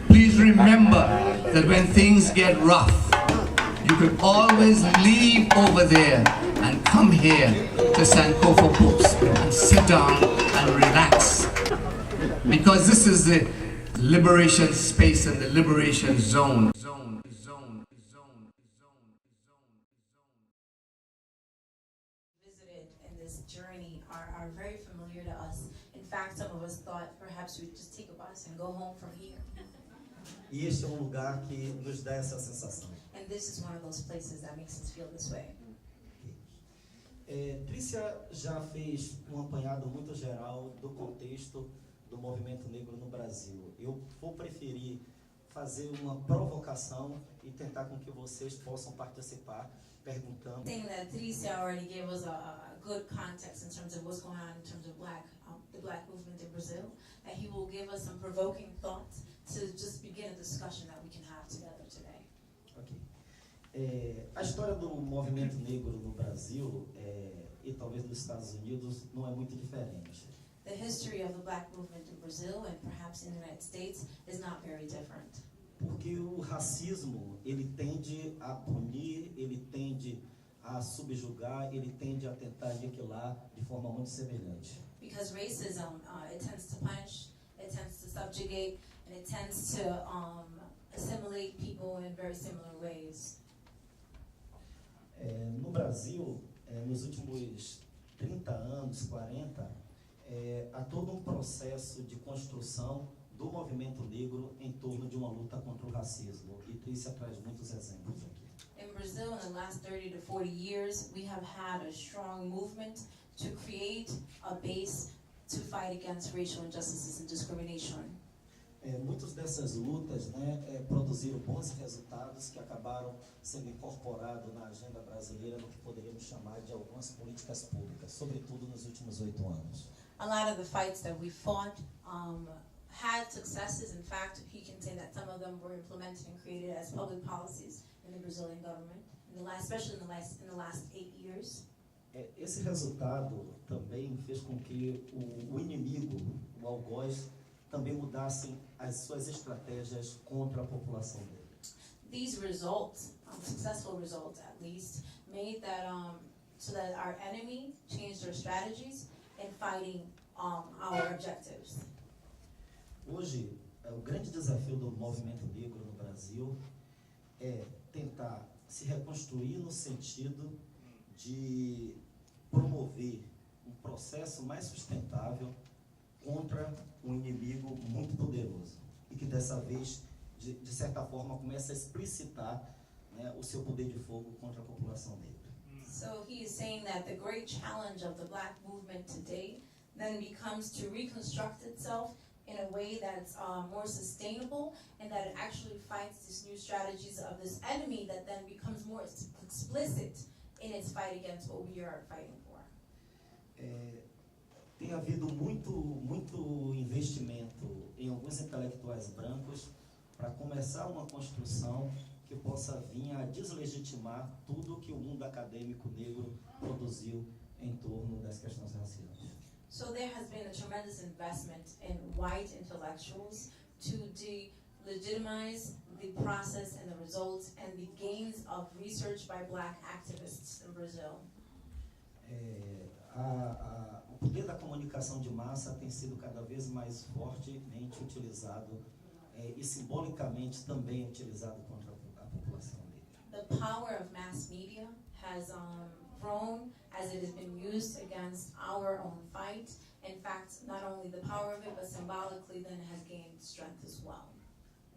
please remember that when things get rough, you can always leave over there and come here to Sankofa Books and sit down and relax. Because this is the liberation space and the liberation zone. Visited in this journey are very familiar to us. In fact, some of us thought perhaps we'd just take a bus and go home from here. E este é um lugar que nos dá essa sensação. And this is one of those places that makes us feel this way. Trícia já fez um apanhado muito geral do contexto do movimento negro no Brasil. Eu vou preferir fazer uma provocação e tentar com que vocês possam participar, perguntando. I think that Trícia already gave us a good context in terms of what's going on in terms of the black movement in Brazil. That he will give us some provoking thoughts to just begin a discussion that we can have together today. Ok. A história do movimento negro no Brasil e talvez nos Estados Unidos não é muito diferente. The history of the black movement in Brazil and perhaps in the United States is not very different. Porque o racismo, ele tende a punir, ele tende a subjugar, ele tende a tentar aniquilar de forma muito semelhante. Because racism, it tends to punish, it tends to subjugate, and it tends to assimilate people in very similar ways. No Brasil, nos últimos 30 anos, 40, há todo um processo de construção do movimento negro em torno de uma luta contra o racismo. E Trícia traz muitos exemplos aqui. In Brazil, in the last 30 to 40 years, we have had a strong movement to create a base to fight against racial injustices and discrimination. Muitas dessas lutas produziram bons resultados que acabaram sendo incorporados na agenda brasileira no que poderíamos chamar de algumas políticas públicas, sobretudo nos últimos 8 anos. A lot of the fights that we fought had successes. In fact, he can say that some of them were implemented and created as public policies in the Brazilian government, especially in the last 8 years. Esse resultado também fez com que o inimigo, o algoz, também mudassem as suas estratégias contra a população negra. These results, successful results at least, made that so that our enemy changed their strategies in fighting our objectives. Hoje, o grande desafio do movimento negro no Brasil é tentar se reconstruir no sentido de promover um processo mais sustentável contra um inimigo muito poderoso e que dessa vez, de certa forma, começa a explicitar o seu poder de fogo contra a população negra. So he is saying that the great challenge of the black movement today then becomes to reconstruct itself in a way that's more sustainable and that it actually fights these new strategies of this enemy that then becomes more explicit in its fight against what we are fighting for. Tem havido muito investimento em alguns intelectuais brancos para começar uma construção que possa vir a deslegitimar tudo que o mundo acadêmico negro produziu em torno das questões raciais. So there has been a tremendous investment in white intellectuals to delegitimize the process and the results and the gains of research by black activists in Brazil. O poder da comunicação de massa tem sido cada vez mais fortemente utilizado e simbolicamente também utilizado contra a população negra. The power of mass media has grown as it has been used against our own fight. In fact, not only the power of it, but symbolically then it has gained strength as well.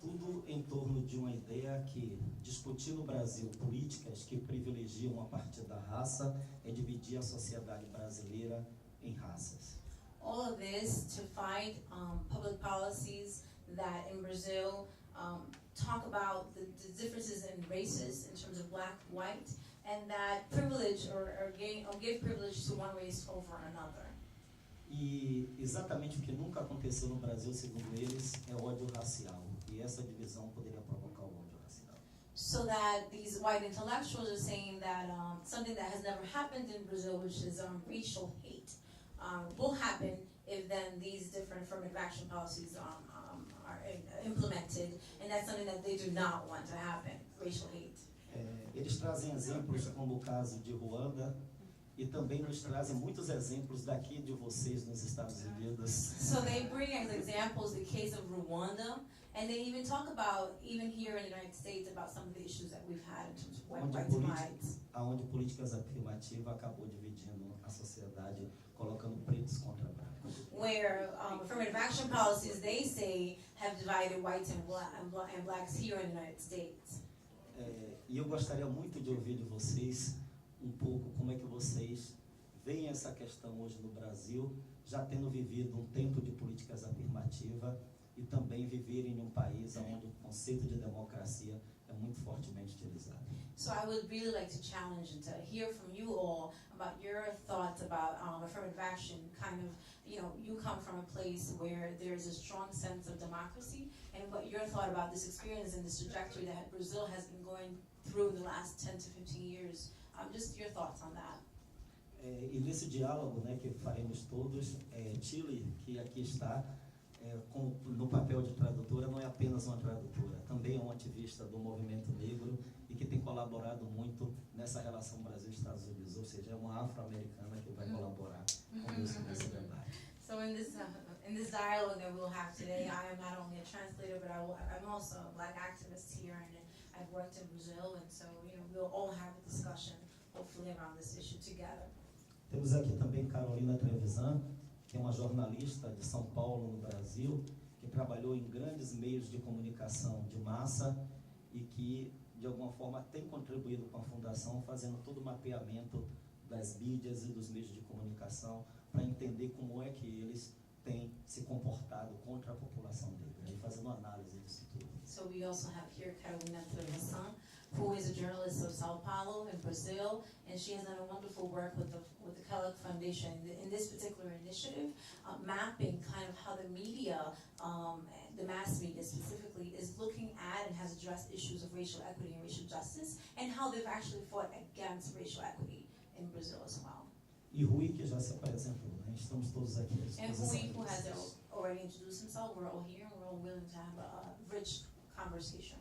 Tudo em torno de uma ideia que discutir no Brasil políticas que privilegiam a partir da raça é dividir a sociedade brasileira em raças. All of this to fight public policies that in Brazil talk about the differences in races in terms of black, white, and that privilege or give privilege to one race over another. E exatamente o que nunca aconteceu no Brasil, segundo eles, é ódio racial. E essa divisão poderia provocar o ódio racial. So that these white intellectuals are saying that something that has never happened in Brazil, which is racial hate, will happen if then these different affirmative action policies are disrupted, and that's something that they do not want to happen, racial hate. Eles trazem exemplos como o caso de Ruanda e também nos trazem muitos exemplos daqui de vocês nos Estados Unidos. So they bring as examples the case of Rwanda, and they even talk about, even here in the United States, about some of the issues that we've had in terms of white divides. Onde políticas afirmativas acabou dividindo a sociedade, colocando pretos contra brancos. Where affirmative action policies, they say, have divided whites and blacks here in the United States. E eu gostaria muito de ouvir de vocês um pouco como é que vocês veem essa questão hoje no Brasil, já tendo vivido um tempo de políticas afirmativas e também viverem em um país onde o conceito de democracia é muito fortemente utilizado. So I would really like to challenge and to hear from you all about your thoughts about affirmative action. Kind of, you come from a place where there is a strong sense of democracy, and what your thought about this experience and this trajectory that Brazil has been going through the last 10 to 15 years. Just your thoughts on that. E nesse diálogo, né, que faremos todos, Chile, que aqui está, no papel de tradutora, não é apenas uma tradutora, também é uma ativista do movimento negro e que tem colaborado muito nessa relação Brasil-Estados Unidos, ou seja, é uma afro-americana que vai colaborar conosco nesse debate. So in this dialogue that we'll have today, I am not only a translator, but I'm also a black activist here, and I've worked in Brazil, and so we'll all have a discussion, hopefully, around this issue together. Temos aqui também Carolina Trevisan, que é uma jornalista de São Paulo, no Brasil, que trabalhou em grandes meios de comunicação de massa e que, de alguma forma, tem contribuído com a Fundação, fazendo todo o mapeamento das mídias e dos meios de comunicação para entender como é que eles têm se comportado contra a população negra, e fazendo análise disso tudo. So we also have here Carolina Trevisan, who is a journalist of Sao Paulo in Brazil, and she has done a wonderful work with the Kellogg Foundation in this particular initiative, mapping kind of how the media, the mass media specifically, is looking at and has addressed issues of racial equity and racial justice, and how they've actually fought against racial equity in Brazil as well. E Rui, que já se apresentou, né? Estamos todos aqui à And disposição Rui, de who has vocês. already introduced himself, we're all here, and we're all willing to have a rich conversation.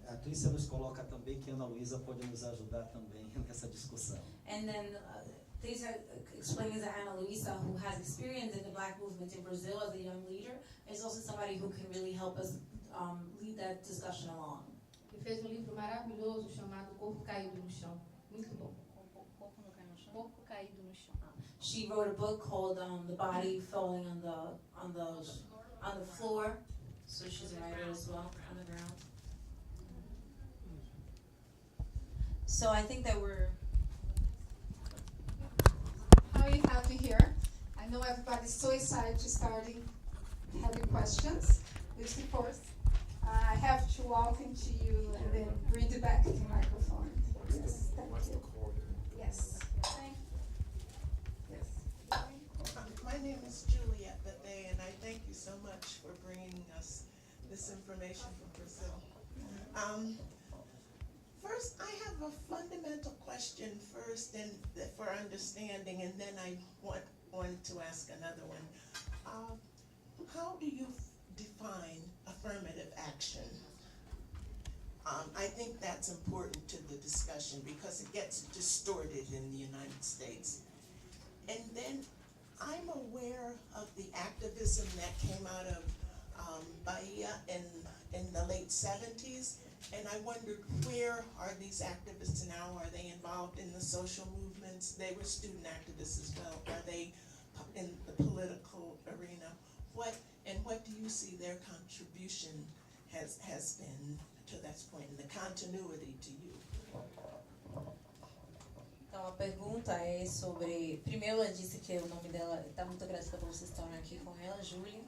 A Clícia nos coloca também que a Ana Luísa pode nos ajudar também nessa discussão. And then Teresa explains that Ana Luisa, who has experience in the black movement in Brazil as a young leader, is also somebody who can really help us lead that discussion along. Que fez um livro maravilhoso chamado Corpo Caído no Chão. Muito bom. Corpo Caído no Chão. She wrote a book called The Body Falling on the Floor. So she's a writer as well, on the ground. So I think that we're... How are you happy here? I know everybody's so excited to starting having questions. Which of course, I have to walk into you and then bring you back to the microphone. Yes, thank you. Yes. Yes. My name is Juliet Bethea, and I thank you so much for bringing us this information from Brazil. First, I have a fundamental question first, and for understanding, and then I want to ask another one. How do you define affirmative action? I think that's important to the discussion because it gets distorted in the United States. And then I'm aware of the activism that came out of Bahia in the late 70s, and I wondered, where are these activists now? Are they involved in the social movements? They were student activists as well. Are they in the political arena? What do you see their contribution has been to that point, and the continuity to you? Então a pergunta é sobre... Primeiro ela disse que o nome dela está muito agradecida por vocês estarem aqui com ela, Júlia.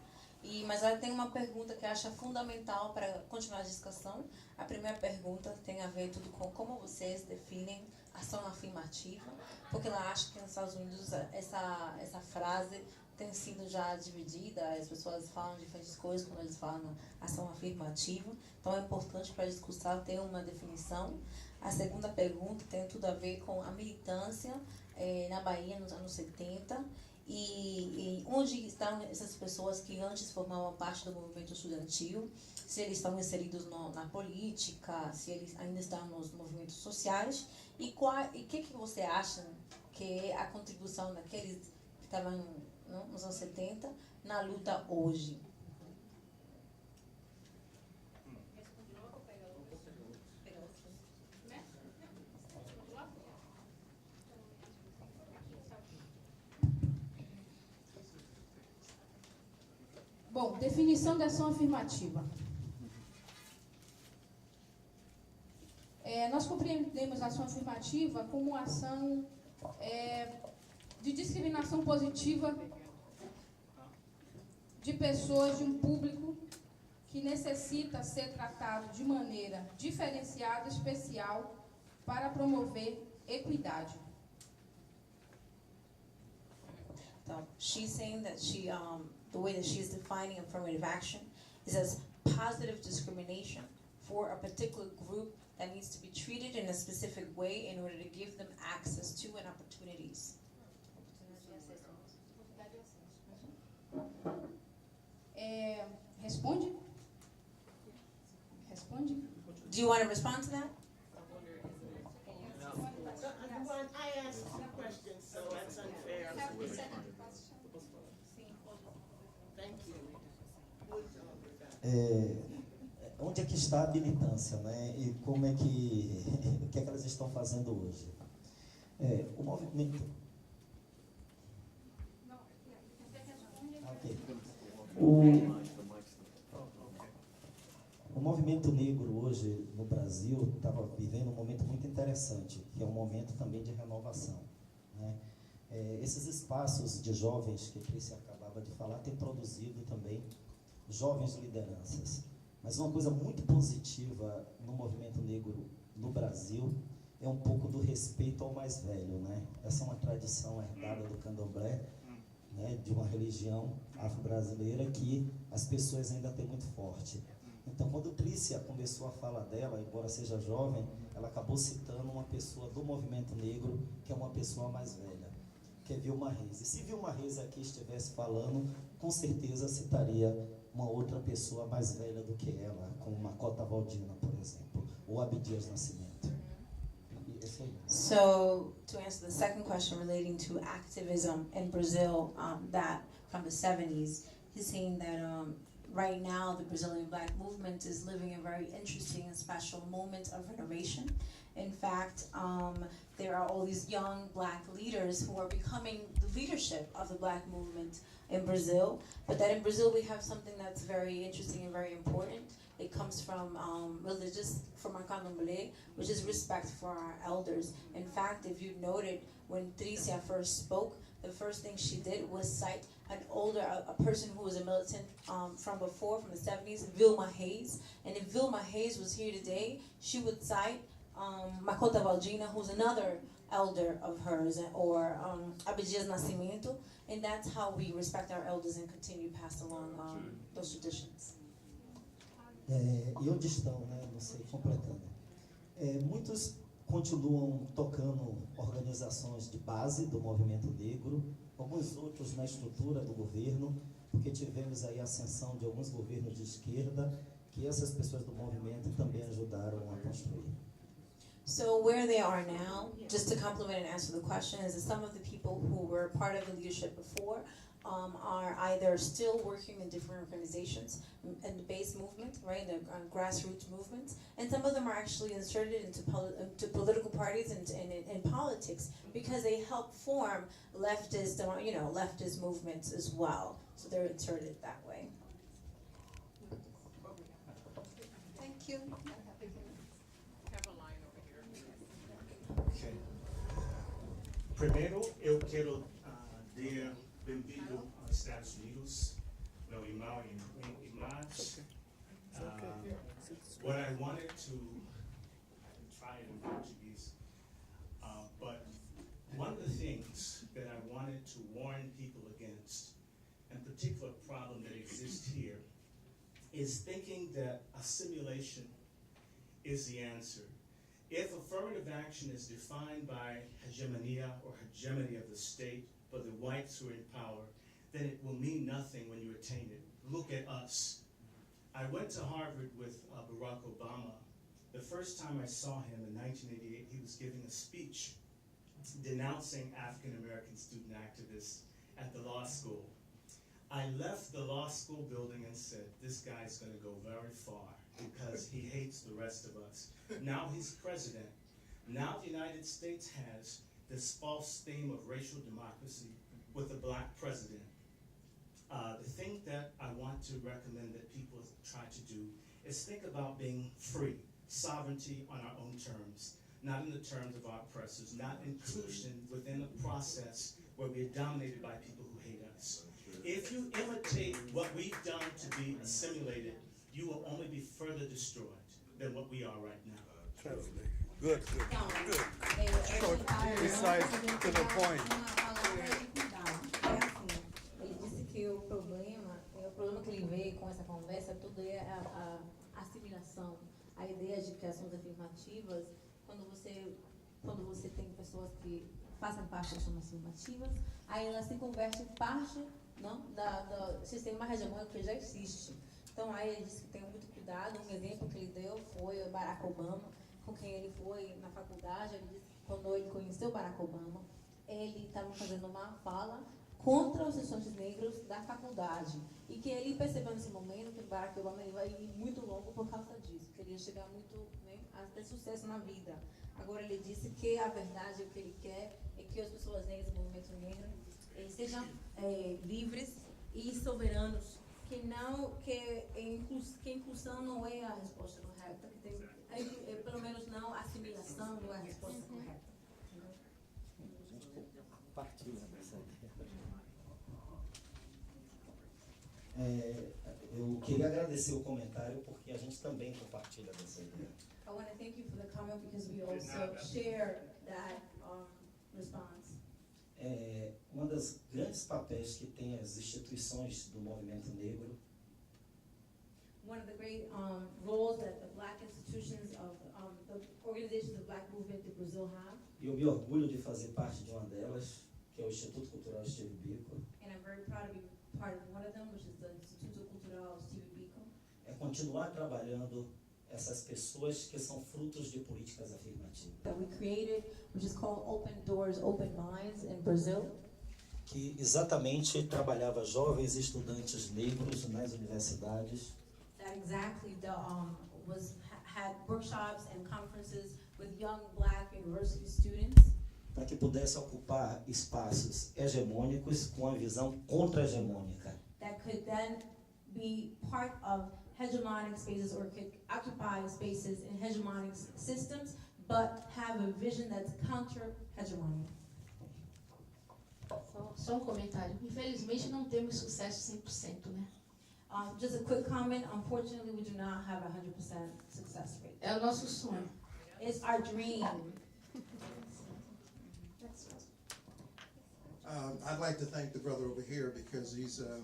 Mas ela tem uma pergunta que acha fundamental para continuar a discussão. A primeira pergunta tem a ver tudo com como vocês definem ação afirmativa, porque ela acha que nos Estados Unidos essa frase tem sido já dividida, as pessoas falam diferentes coisas quando eles falam ação afirmativa, então é importante para a discussão ter uma definição. A segunda pergunta tem tudo a ver com a militância na Bahia nos anos 70, E onde estão essas pessoas que antes formavam parte do movimento estudantil, se eles estão inseridos na política, se eles ainda estão nos movimentos sociais, e o que você acha que é a contribuição daqueles que estavam nos anos 70 na luta hoje? Bom, definição da ação afirmativa. Nós compreendemos a ação afirmativa como uma ação de discriminação positiva de pessoas, de um público que necessita ser tratado de maneira diferenciada, especial, para promover equidade. So she's saying that the way that she's defining affirmative action is as positive discrimination for a particular group that needs to be treated in a specific way in order to give them access to and opportunities. Responde? Responde? Do you want to respond to that? I asked two questions, so that's unfair. Have the second question. Thank you. Onde é que está a militância, né? E como é que o que é que elas estão fazendo hoje? O movimento. Okay. O movimento negro hoje no Brasil estava vivendo um momento muito interessante, que é um momento também de renovação, né? Esses espaços de jovens que a Trícia acabava de falar têm produzido também jovens lideranças. Mas uma coisa muito positiva no movimento negro no Brasil é um pouco do respeito ao mais velho, né? Essa é uma tradição herdada do candomblé, né, de uma religião afro-brasileira que as pessoas ainda têm muito forte. Então, quando Trícia começou a fala dela, embora seja jovem, ela acabou citando uma pessoa do movimento negro, que é uma pessoa mais velha, que é Vilma Reis. E se Vilma Reis aqui estivesse falando, com certeza citaria uma outra pessoa mais velha do que ela, como Macota Valdina, por exemplo, ou Abdias Nascimento. So, to answer the second question relating to activism in Brazil, that from the 70s, he's saying that right now the Brazilian Black movement is living a very interesting and special moment of renovation. In fact, there are all these young Black leaders who are becoming the leadership of the Black movement in Brazil, but that in Brazil we have something that's very interesting and very important. It comes from from our candomblé, which is respect for our elders. In fact, if you noted, when Trícia first spoke, the first thing she did was cite a person who was a militant from the 70s, Vilma Reis. And if Vilma Reis was here today, she would cite Macota Valdina, who's another elder of hers, or Abdias Nascimento. And that's how we respect our elders and continue to pass along those traditions. E onde estão, né? Não sei, completando. Muitos continuam tocando organizações de base do movimento negro, alguns outros na estrutura do governo, porque tivemos aí a ascensão de alguns governos de esquerda, que essas pessoas do movimento também ajudaram a construir. So where they are now, just to complement and answer the question, is that some of the people who were part of the leadership before are either still working in different organizations in the base movement, right, the grassroots movements, and some of them are actually inserted into political parties and in politics because they help form leftist, leftist movements as well. So they're inserted that way. Thank you. Okay. Primeiro, eu quero dar bem-vindo aos Estados Unidos, meu irmão e irmãs. What I wanted to, I can try it in Portuguese, but one of the things that I wanted to warn people against, and particular problem that exists here, is thinking that assimilation is the answer. If affirmative action is defined by hegemonia or hegemony of the state, for the whites who are in power, then it will mean nothing when you attain it. Look at us. I went to Harvard with Barack Obama. The first time I saw him in 1988, he was giving a speech denouncing African-American student activists at the law school. I left the law school building and said, this guy's going to go very far because he hates the rest of us. Now he's president. Now the United States has this false theme of racial democracy with a black president. The thing that I want to recommend that people try to do is think about being free, sovereignty on our own terms, not in the terms of our oppressors, not inclusion within a process where we are dominated by people who hate us. If you imitate what we've done to be assimilated, you will only be further destroyed than what we are right now. Translate. Good, good, good. Short, precise, to the point. Ele disse que o problema que ele vê com essa conversa tudo é a assimilação, a ideia de que ações afirmativas, quando você tem pessoas que fazem parte das ações afirmativas, aí elas se convertem em parte, não, do sistema hegemônico que já existe. Então aí ele disse que tem muito cuidado. Um exemplo que ele deu foi o Barack Obama, com quem ele foi na faculdade. Ele disse que quando ele conheceu Barack Obama, ele estava fazendo uma fala contra os estudantes negros da faculdade. E que ele percebeu nesse momento que o Barack Obama ele vai ir muito longo por causa disso, que ele ia chegar muito, né, a ter sucesso na vida. Agora ele disse que a verdade, o que ele quer, é que as pessoas negras do movimento negro sejam livres e soberanos, que a inclusão não é a resposta correta, que pelo menos não a assimilação não é a resposta correta. A gente compartilha dessa ideia. Eu queria agradecer o comentário porque a gente também compartilha dessa ideia. I want to thank you for the comment because we also share that response. Um dos grandes papéis que tem as instituições do movimento negro One of the great roles that the black institutions of the organizations of black movement in Brazil have, e eu me orgulho de fazer parte de uma delas, que é o Instituto Cultural Steve Biko, and I'm very proud to be part of one of them, which is the Instituto Cultural Steve Biko, é continuar trabalhando essas pessoas que são frutos de políticas afirmativas. that we created, which is called Open Doors, Open Minds in Brazil, Que exatamente trabalhava jovens estudantes negros nas universidades that exactly had workshops and conferences with young black university students, para que pudesse ocupar espaços hegemônicos com a visão contra-hegemônica. that could then be part of hegemonic spaces or could occupy spaces in hegemonic systems, but have a vision that's counter-hegemonic. Só um comentário. Infelizmente não temos sucesso 100%, né? Just a quick comment, unfortunately we do not have a 100% success rate. É o nosso sonho. It's our dream. I'd like to thank the brother over here because he's the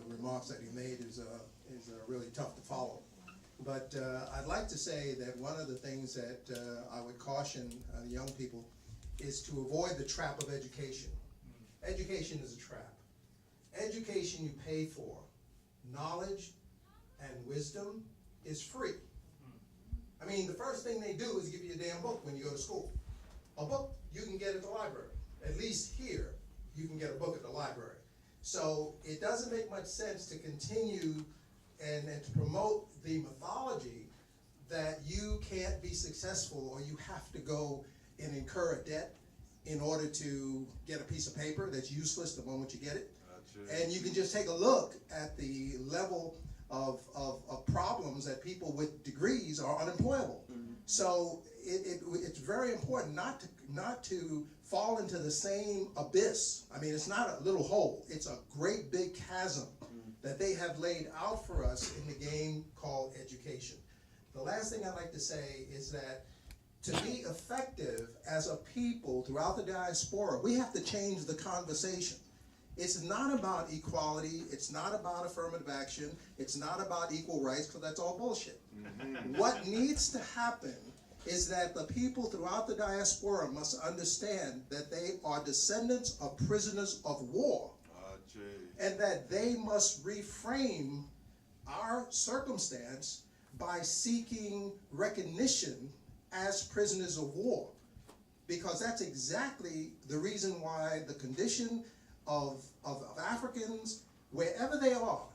remarks that he made is really tough to follow. But I'd like to say that one of the things that I would caution the young people is to avoid the trap of education. Education is a trap. Education you pay for. Knowledge and wisdom is free. I mean, the first thing they do is give you a damn book when you go to school. A book you can get at the library. At least here, you can get a book at the library. So it doesn't make much sense to continue and to promote the mythology that you can't be successful or you have to go and incur a debt in order to get a piece of paper that's useless the moment you get it. And you can just take a look at the level of problems that people with degrees are unemployable. So it's very important not to fall into the same abyss. I mean, it's not a little hole. It's a great big chasm that they have laid out for us in the game called education. The last thing I'd like to say is that to be effective as a people throughout the diaspora, we have to change the conversation. It's not about equality. It's not about affirmative action. It's not about equal rights, because that's all bullshit. What needs to happen is that the people throughout the diaspora must understand that they are descendants of prisoners of war, and that they must reframe our circumstance by seeking recognition as prisoners of war. Because that's exactly the reason why the condition of Africans, wherever they are,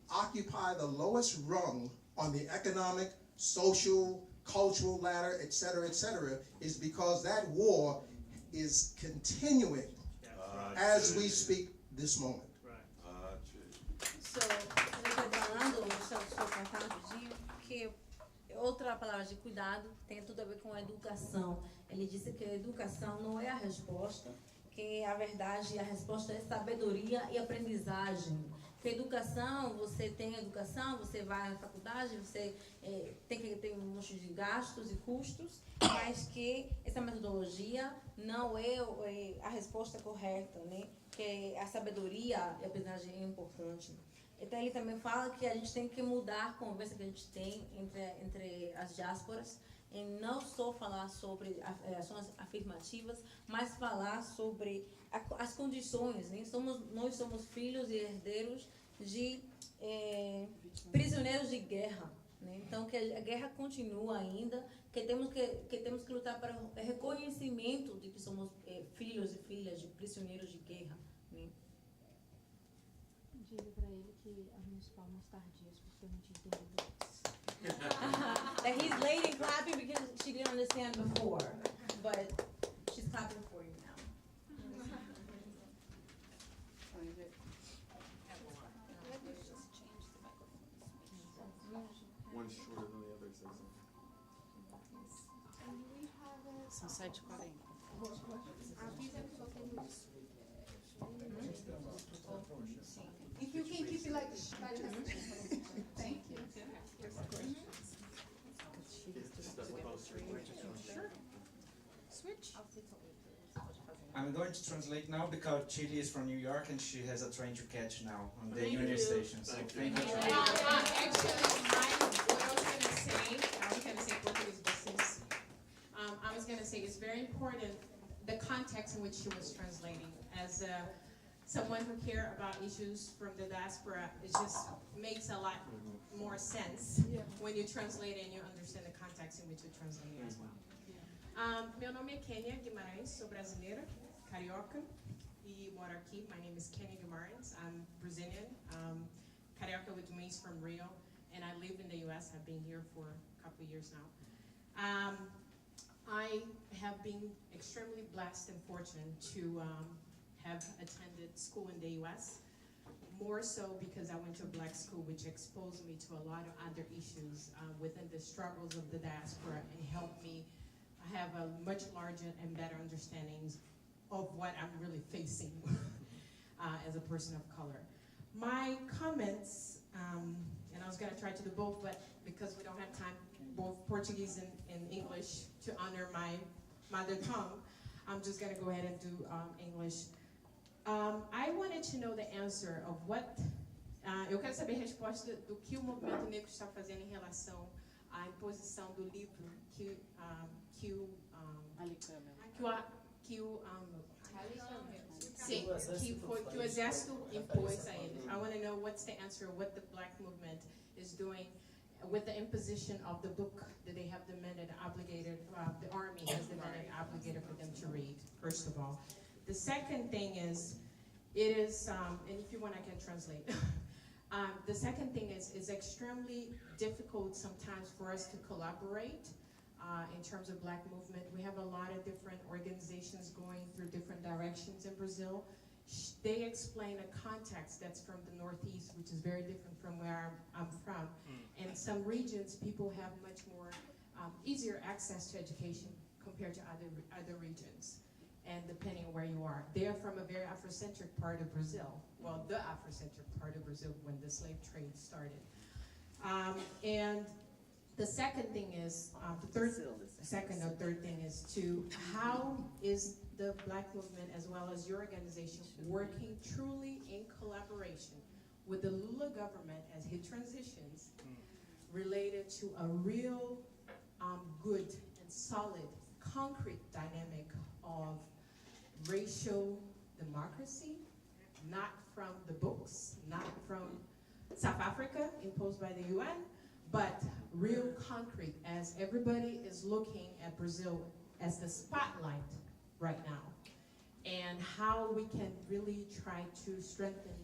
occupy the lowest rung on the economic, social, cultural ladder, etc., is because that war is continuing as we speak this moment. So, ele está falando, estou contando de que outra palavra de cuidado tem tudo a ver com a educação. Ele disse que a educação não é a resposta, que a verdade, a resposta é sabedoria e aprendizagem. Que educação, você tem educação, você vai à faculdade, você tem que ter um monte de gastos e custos, mas que essa metodologia não é a resposta correta, né? Que a sabedoria e a aprendizagem é importante. Então ele também fala que a gente tem que mudar a conversa que a gente tem entre as diásporas, e não só falar sobre ações afirmativas, mas falar sobre as condições, né? Nós somos filhos e herdeiros de prisioneiros de guerra, né? Então que a guerra continua ainda, que temos que lutar para o reconhecimento de que somos filhos e filhas de prisioneiros de guerra, né? Diga para ele que as minhas palmas tardias, porque eu não tinha entendido. That he's late in clapping because she didn't understand before, but she's clapping for you now. One's shorter than the other, so. São 7h40. If you can keep it like this. Thank you. Switch. I'm going to translate now because Chile is from New York and she has a train to catch now on the Union Station. So thank you. Actually, what I was going to say Portuguese business. I was going to say it's very important the context in which she was translating. As someone who cares about issues from the diaspora, it just makes a lot more sense when you translate and you understand the context in which you're translating as well. Meu nome é Kenia Guimarães, sou brasileira, carioca, e moro aqui. My name is Kenia Guimarães. I'm Brazilian, carioca, which means from Rio, and I live in the U.S. I've been here for a couple of years now. I have been extremely blessed and fortunate to have attended school in the U.S., more so because I went to a black school, which exposed me to a lot of other issues within the struggles of the diaspora and helped me have a much larger and better understanding of what I'm really facing as a person of color. My comments, and I was going to try to do both, but because we don't have time, both Portuguese and English, to honor my mother tongue, I'm just going to go ahead and do English. I wanted to know the answer of what... eu quero saber a resposta do que o movimento negro está fazendo em relação à imposição do livro que o exército impôs a ele. I want to know what's the answer, what the black movement is doing with the imposition of the book that they have demanded, obligated, the army has demanded, obligated for them to read, first of all. The second thing is, it is, and if you want I can translate. The second thing is, it's extremely difficult sometimes for us to collaborate in terms of black movement. We have a lot of different organizations going through different directions in Brazil. They explain a context that's from the Northeast, which is very different from where I'm from. And in some regions, people have much more easier access to education compared to other regions, and depending on where you are. They are from a very Afrocentric part of Brazil. Well, the Afrocentric part of Brazil when the slave trade started. And the second thing is, third thing is to how is the black movement as well as your organization working truly in collaboration with the Lula government as he transitions related to a real good solid, concrete dynamic of racial democracy, not from the books, not from South Africa imposed by the UN, but real concrete, as everybody is looking at Brazil as the spotlight right now, and how we can really try to strengthen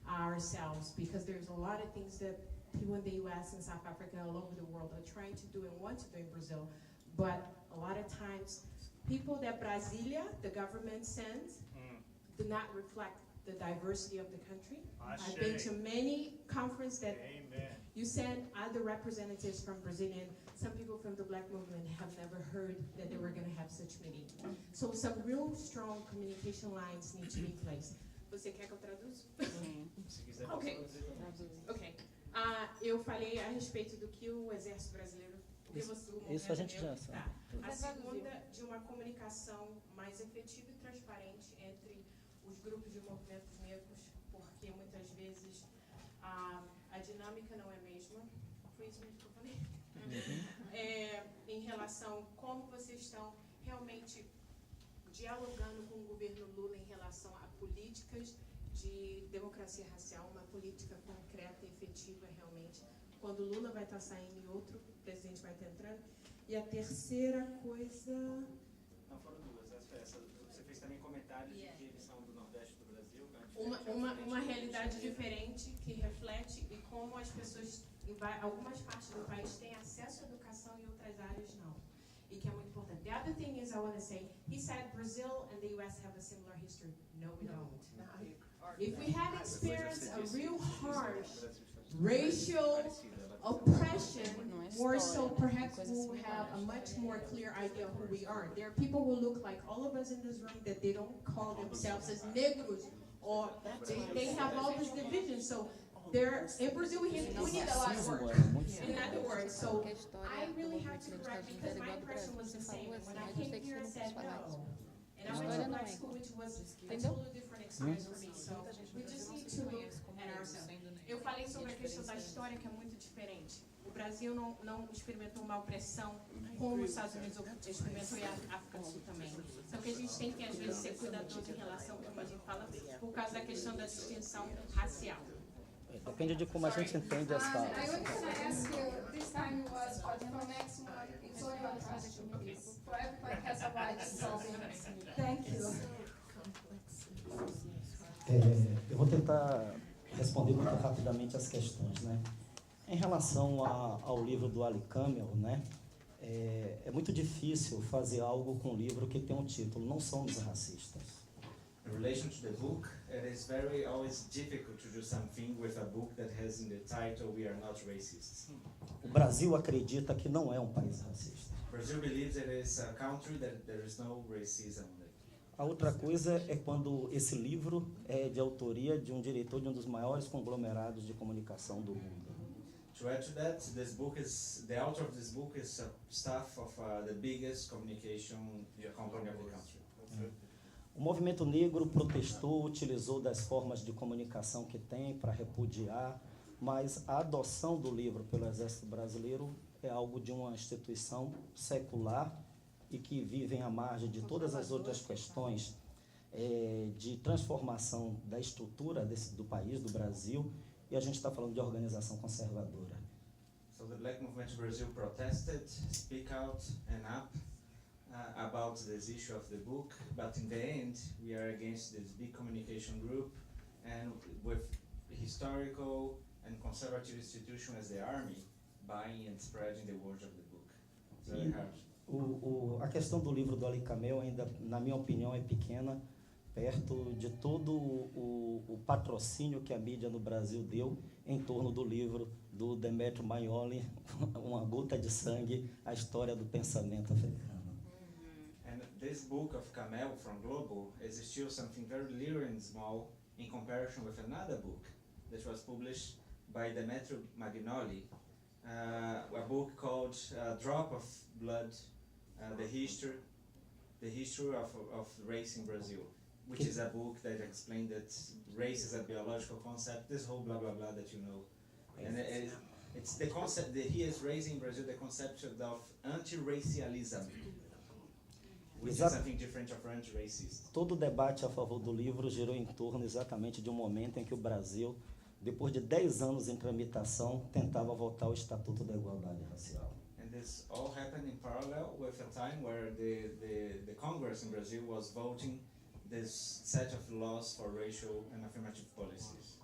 ourselves, because there's a lot of things that people in the US and South Africa all over the world are trying to do and want to do in Brazil, but a lot of times people that Brasilia, the government sends, do not reflect the diversity of the country. I've been to many conferences that you send other representatives from Brazilian, some people from the Black movement have never heard that they were going to have such meeting. So some real strong communication lines need to be in place. Você quer que eu traduza? Se quiser, Ok. posso traduzir também. Ok. Eu falei a respeito do que o Exército Brasileiro... Isso a gente já sabe. A segunda, de uma comunicação mais efetiva e transparente entre os grupos de movimentos negros, porque muitas vezes a dinâmica não é a mesma. Foi isso mesmo que eu falei? Em relação a como vocês estão realmente dialogando com o governo Lula em relação a políticas de democracia racial, uma política concreta e efetiva realmente. Quando Lula vai estar saindo e outro presidente vai estar entrando. E a terceira coisa... Não, foram duas. Essa, você fez também comentários de que eles são do Nordeste do Brasil. Uma realidade diferente que reflete e como as pessoas em algumas partes do país têm acesso à educação e outras áreas não. E que é muito importante. The other thing is I want to say, he said Brazil and the US have a similar history. No, we don't. If we had experienced a real harsh racial oppression, more so perhaps we'll have a much more clear idea of who we are. There are people who look like all of us in this room that they don't call themselves as negros, or they have all this division. So there, in Brazil, we need a lot of work. In other words, so I really have to correct, because my impression was the same. When I came here, I said no. And I went to black school, which was a totally different experience for me. So we just need to look at ourselves. Eu falei sobre a questão da história, que é muito diferente. O Brasil não experimentou uma opressão como os Estados Unidos experimentou e a África do Sul também. Então que a gente tem que, às vezes, ser cuidadoso em relação, como a gente fala, por causa da questão da distinção racial. Depende de como a gente entende as falas. I want to ask you, this time was for the next one, it's only a question. For everybody has a right to solve. Thank you. Eu vou tentar responder muito rapidamente as questões, né? Em relação ao livro do Ali Camel, né? É muito difícil fazer algo com um livro que tem um título Não Somos Racistas. In relation to the book, it is very always difficult to do something with a book that has in the title "We are not racists." O Brasil acredita que não é um país racista. Brazil believes it is a country that there is no racism in it. A outra coisa é quando esse livro é de autoria de um diretor de um dos maiores conglomerados de comunicação do mundo. To add to that, the author of this book is staff of the biggest communication company of the country. O movimento negro protestou, utilizou das formas de comunicação que tem para repudiar, mas a adoção do livro pelo Exército Brasileiro é algo de uma instituição secular e que vive à margem de todas as outras questões de transformação da estrutura do país, do Brasil, e a gente está falando de organização conservadora. So the Black Movement Brazil protested, speak out and up about this issue of the book, but in the end we are against this big communication group and with historical and conservative institution as the army buying and spreading the word of the book. It's very hard. A questão do livro do Ali Camel ainda, na minha opinião, é pequena, perto de todo o patrocínio que a mídia no Brasil deu em torno do livro do Demetrio Maioli, Uma Gota de Sangue, a história do pensamento africano. And this book of Camel from Global is still something very little and small in comparison with another book that was published by Demetrio Magnoli, a book called Drop of Blood, the history of race in Brazil, which is a book that explained that race is a biological concept, this whole blah blah blah that you know. And It's the concept that he is raising in Brazil the concept of anti-racialism, which is something different of anti-racist. Todo o debate a favor do livro girou em torno exatamente de um momento em que o Brasil, depois de 10 anos em tramitação, tentava voltar ao Estatuto da Igualdade Racial. And this all happened in parallel with a time where the Congress in Brazil was voting this set of laws for racial and affirmative policies.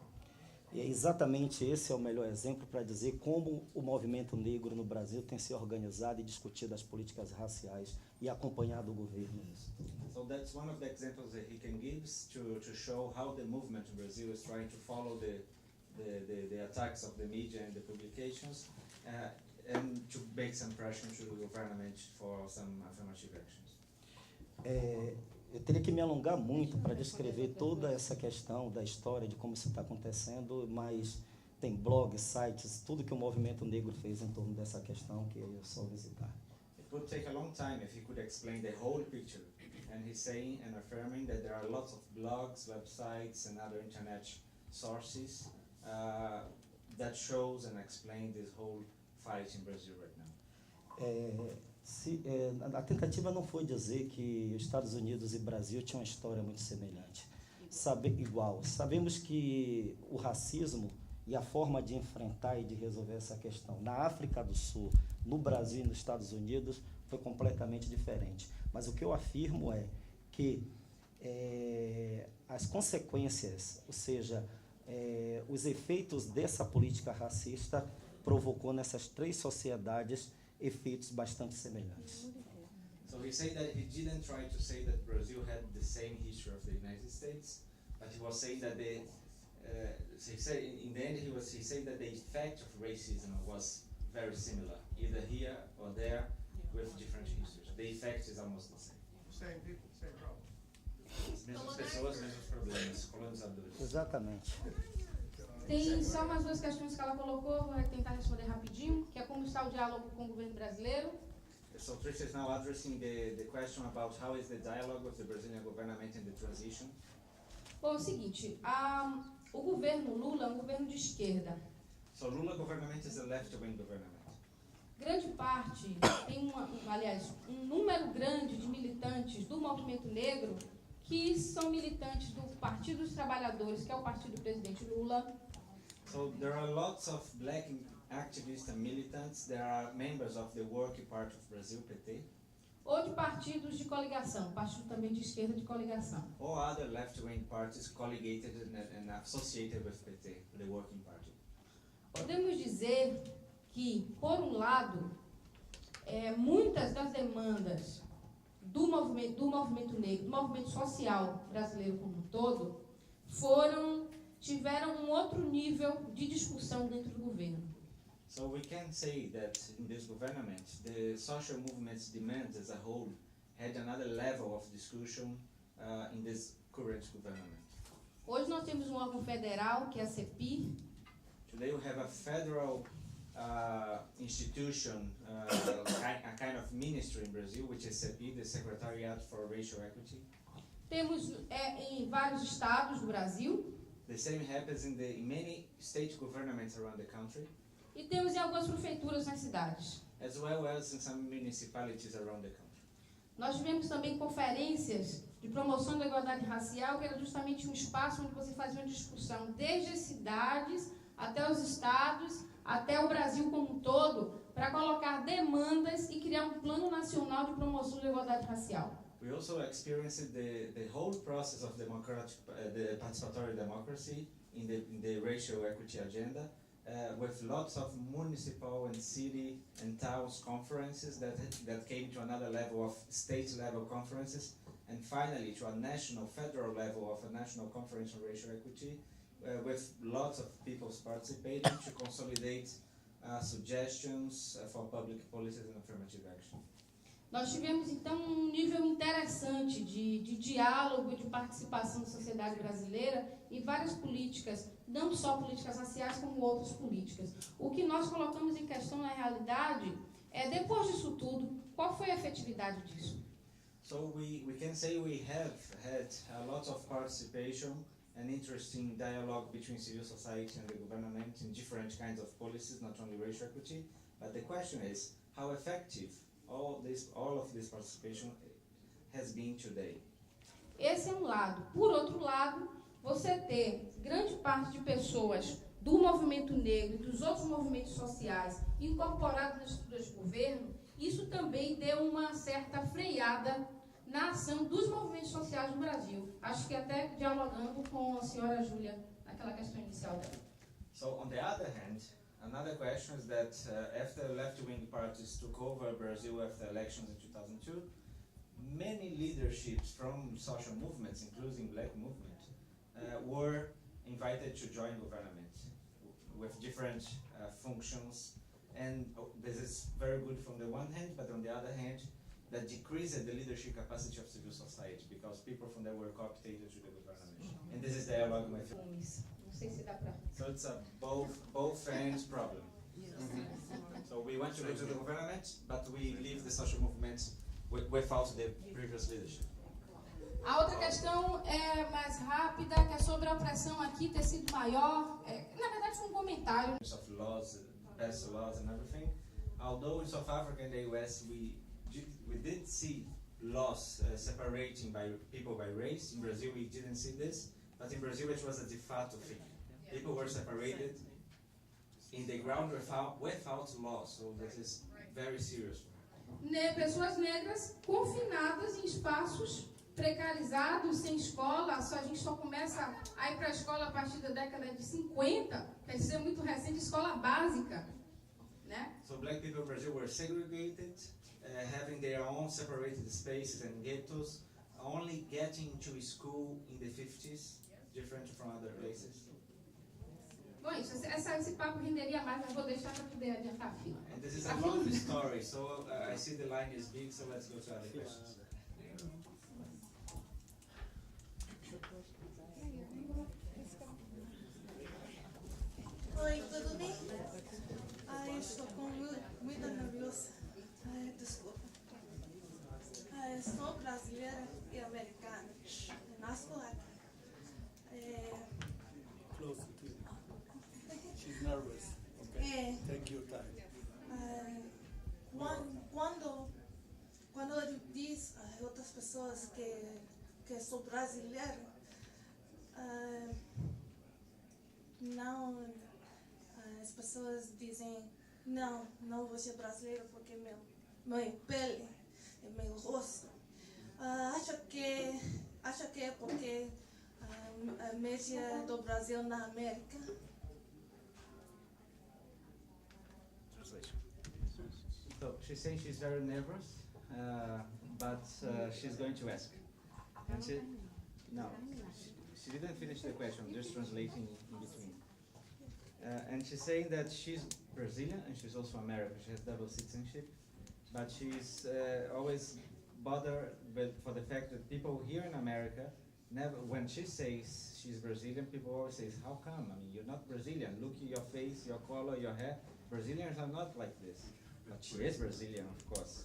E exatamente esse é o melhor exemplo para dizer como o movimento negro no Brasil tem se organizado e discutido as políticas raciais e acompanhado o governo nisso. So that's one of the examples that he can give to show how the movement in Brazil is trying to follow the attacks of the media and the publications and to make some pressure to the government for some affirmative actions. Eu teria que me alongar muito para descrever toda essa questão da história, de como isso está acontecendo, mas tem blogs, sites, tudo que o movimento negro fez em torno dessa questão, que é só visitar. It would take a long time if he could explain the whole picture. And he's saying and affirming that there are lots of blogs, websites, and other internet sources that shows and explain this whole fight in Brazil right now. A tentativa não foi dizer que Estados Unidos e Brasil tinham uma história muito semelhante. Igual. Sabemos que o racismo e a forma de enfrentar e de resolver essa questão na África do Sul, no Brasil e nos Estados Unidos foi completamente diferente. Mas o que eu afirmo é que as consequências, ou seja, os efeitos dessa política racista provocou nessas 3 sociedades efeitos bastante semelhantes. So he said that he didn't try to say that Brazil had the same history of the United States, but he was saying that he said in the end he said that the effect of racism was very similar, either here or there, with different histories. The effect is almost the same. Same people, same problem. As mesmas pessoas, mesmos problemas, colonizadores. Exatamente. Tem só umas 2 questões que ela colocou, vou tentar responder rapidinho, que é como está o diálogo com o governo brasileiro. So Tricia is now addressing the question about how is the dialogue with the Brazilian government in the transition. Bom, é o seguinte, o governo Lula é um governo de esquerda. So Lula government is a left-wing government. Grande parte, tem um número grande de militantes do movimento negro que são militantes do Partido dos Trabalhadores, que é o partido do presidente Lula. So there are lots of black activists and militants. There are members of the Working Party of Brazil, PT. Ou de partidos de coligação, partido também de esquerda de coligação. Or other left-wing parties colligated and associated with PT, the Working Party. Podemos dizer que, por um lado, muitas das demandas do movimento negro, do movimento social brasileiro como um todo, tiveram um outro nível de discussão dentro do governo. So we can say that in this government, the social movement's demands as a whole had another level of discussion in this current government. Hoje nós temos um órgão federal, que é a CEPIR. Today we have a federal institution, a kind of ministry in Brazil, which is CEPIR, the Secretariat for Racial Equity. Temos em vários estados do Brasil. The same happens in many state governments around the country. E temos em algumas prefeituras nas cidades. As well as in some municipalities around the country. Nós tivemos também conferências de promoção da igualdade racial, que era justamente um espaço onde você fazia uma discussão desde as cidades até os estados, até o Brasil como um todo, para colocar demandas e criar um plano nacional de promoção da igualdade racial. We also experienced the whole process of the participatory democracy in the racial equity agenda, with lots of municipal and city and towns conferences that came to another level of state level conferences, and finally to a national, federal level of a national conference on racial equity, with lots of people participating to consolidate suggestions for public policies and affirmative action. Nós tivemos, então, um nível interessante de diálogo e de participação da sociedade brasileira em várias políticas, não só políticas raciais, como outras políticas. O que nós colocamos em questão, na realidade, depois disso tudo, qual foi a efetividade disso? So we can say we have had a lot of participation an interesting dialogue between civil society and the government in different kinds of policies, not only racial equity. But the question is how effective all of this participation has been today. Esse é um lado. Por outro lado, você ter grande parte de pessoas do movimento negro e dos outros movimentos sociais incorporados nas estruturas de governo, isso também deu uma certa freada na ação dos movimentos sociais no Brasil. Acho que até dialogando com a senhora Júlia naquela questão inicial dela. So on the other hand, another question is that after left-wing parties took over Brazil after elections in 2002, many leaderships from social movements, including Black movement, were invited to join government with different functions. And this is very good from the one hand, but on the other hand, that decreased the leadership capacity of civil society because people from there were coopted to the government. And this is dialogue with. Não sei se dá para. So it's a both ends problem. So we want to go to the government, but we leave the social movements without the previous leadership. A outra questão é mais rápida, que é sobre a opressão aqui ter sido maior. Na verdade, foi um comentário. Of laws, passed laws and everything. Although in South Africa and the US we did see laws separating by people by race. In Brazil we didn't see this, but in Brazil it was a de facto thing. People were separated in the ground without laws, so this is very serious. Pessoas negras confinadas em espaços precarizados, sem escola. A gente só começa a ir para a escola a partir da década de 50, quer dizer, muito recente, escola básica, né? So black people in Brazil were segregated, having their own separated spaces and ghettos, only getting to school in the 50s, different from other places. Bom, esse papo renderia mais, mas vou deixar para poder adiantar a fila. And this is a long story, so I see the line is big, so let's go to other questions. Oi, tudo bem? Ai, estou muito nerviosa. Ai, desculpa. Ai, sou brasileira e americana. Nasco lá. Close to you. She's nervous. Okay. Take your time. Quando eu diz a outras pessoas que sou brasileira, não, as pessoas dizem não vou ser brasileira porque minha pele é meu rosto. Acho que é porque a mídia do Brasil na América. So she's saying she's very nervous, but she's going to ask. And she didn't finish the question, I'm just translating in between. And she's saying that she's Brazilian and she's also American. She has double citizenship, but she's always bothered for the fact that people here in America never, when she says she's Brazilian, people always say, how come? I mean, you're not Brazilian. Look at your face, your color, your hair. Brazilians are not like this. But she is Brazilian, of course.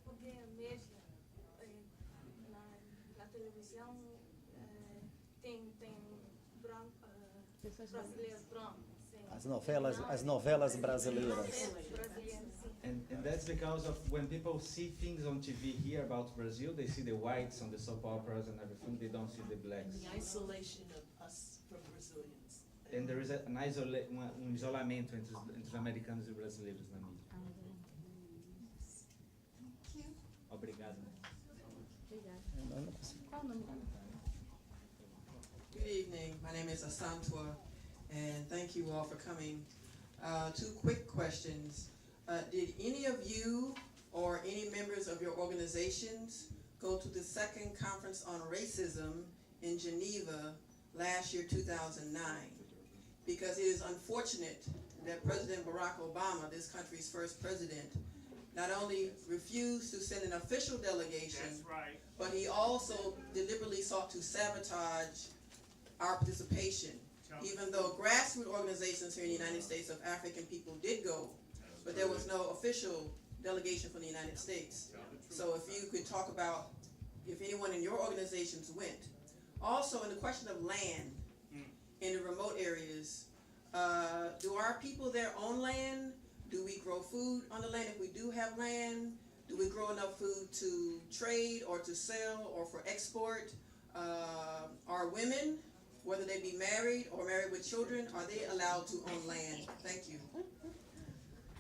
Porque a mídia na televisão tem brasileiros brancos. As novelas brasileiras. And that's because of when people see things on TV here about Brazil, they see the whites on the soap operas and everything, they don't see the blacks. The isolation of us from Brazilians. And there is isolamento entre os americanos e brasileiros na mídia. Obrigado. Good evening. My name is Asantwa, and thank you all for coming. Two quick questions. Did any of you or any members of your organizations go to the second conference on racism in Geneva last year, 2009? Because it is unfortunate that President Barack Obama, this country's first president, not only refused to send an official delegation, but he also deliberately sought to sabotage our participation. Even though grassroots organizations here in the United States of African people did go, but there was no official delegation from the United States. So if you could talk about if anyone in your organizations went. Also, in the question of land in the remote areas, do our people there own land? Do we grow food on the land if we do have land? Do we grow enough food to trade or to sell or for export? Are women, whether they be married or married with children, are they allowed to own land? Thank you.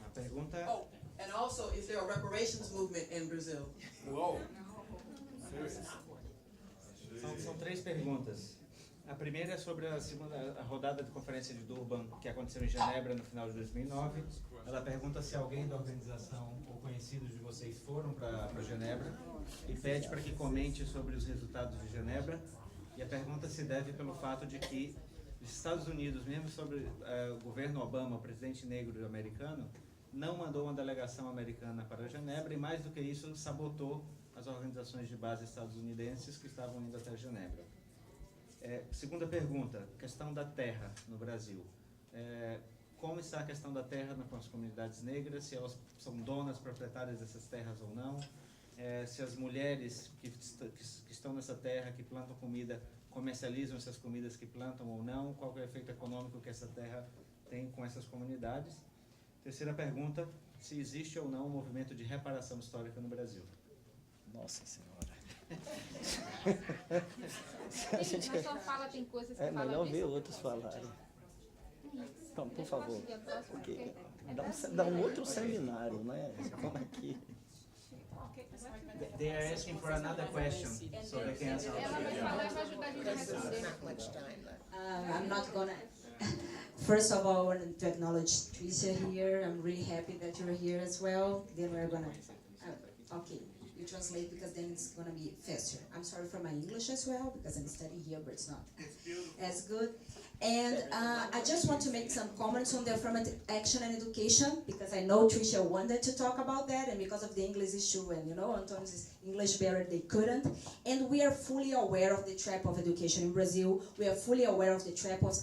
A pergunta... Oh, and also, is there a reparations movement in Brazil? Whoa. São três perguntas. A primeira é sobre a rodada de conferência de Durban, que aconteceu em Genebra no final de 2009. Ela pergunta se alguém da organização ou conhecidos de vocês foram para Genebra e pede para que comente sobre os resultados de Genebra. E a pergunta se deve pelo fato de que os Estados Unidos, mesmo sobre o governo Obama, o presidente negro americano, não mandou uma delegação americana para Genebra e, mais do que isso, sabotou as organizações de base estadunidenses que estavam indo até Genebra. Segunda pergunta, questão da terra no Brasil. Como está a questão da terra com as comunidades negras, se elas são donas, proprietárias dessas terras ou não, se as mulheres que estão nessa terra, que plantam comida, comercializam essas comidas que plantam ou não, qual é o efeito econômico que essa terra tem com essas comunidades. Terceira pergunta, se existe ou não um movimento de reparação histórica no Brasil. Nossa Senhora. Na sua fala tem coisas que falam melhor bem ver sobre outros falarem. Então, por favor, porque É dá um outro seminário, né? Como aqui. They are asking for another question, so they can answer. Ela vai falar e vai ajudar a gente a responder. I'm not gonna. First of all, I want to acknowledge Tricia here. I'm really happy that you're here as well. Then we're gonna. Okay, you translate because then it's gonna be faster. I'm sorry for my English as well because I'm studying here, but it's not as good. And I just want to make some comments on the affirmative action and education because I know Tricia wanted to talk about that, and because of the English issue and Antonio's English barrier, they couldn't. And we are fully aware of the trap of education in Brazil. We are fully aware of the trap of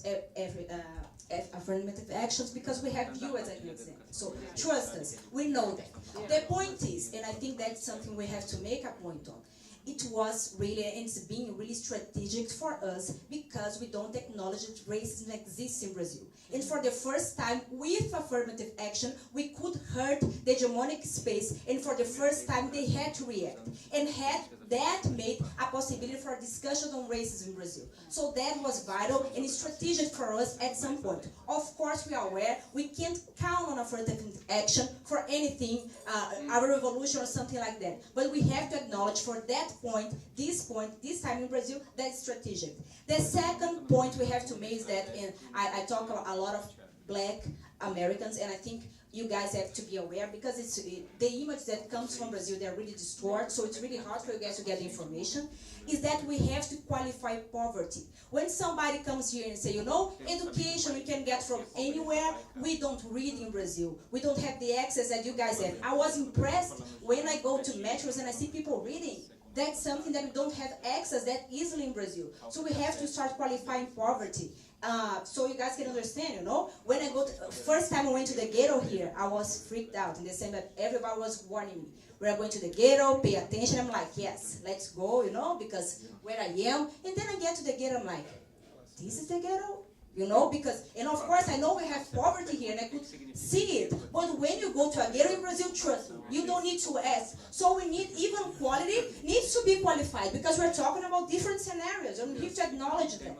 affirmative actions because we have you as an example. So trust us, we know that. The point is, and I think that's something we have to make a point on, it was really, and it's being really strategic for us because we don't acknowledge that racism exists in Brazil. And for the first time, with affirmative action, we could hurt the hegemonic space, and for the first time, they had to react. And had that made a possibility for a discussion on racism in Brazil. So that was vital and strategic for us at some point. Of course, we are aware we can't count on affirmative action for anything, a revolution or something like that. But we have to acknowledge for that point, this time in Brazil, that's strategic. The second point we have to make is that, and I talk about a lot of Black Americans, and I think you guys have to be aware because the image that comes from Brazil, they're really distorted, so it's really hard for you guys to get the information, is that we have to qualify poverty. When somebody comes here and say, education we can get from anywhere, we don't read in Brazil. We don't have the access that you guys have. I was impressed when I go to metros and I see people reading. That's something that we don't have access that easily in Brazil. So we have to start qualifying poverty. So you guys can understand, when I first time I went to the ghetto here, I was freaked out in the sense that everybody was warning me. We are going to the ghetto, pay attention. I'm like, yes, let's go, because where I am. And then I get to the ghetto, I'm like, this is the ghetto? Because, and of course I know we have poverty here and I could see it. But when you go to a ghetto in Brazil, trust me, you don't need to ask. So we need, even quality needs to be qualified because we're talking about different scenarios and we have to acknowledge them,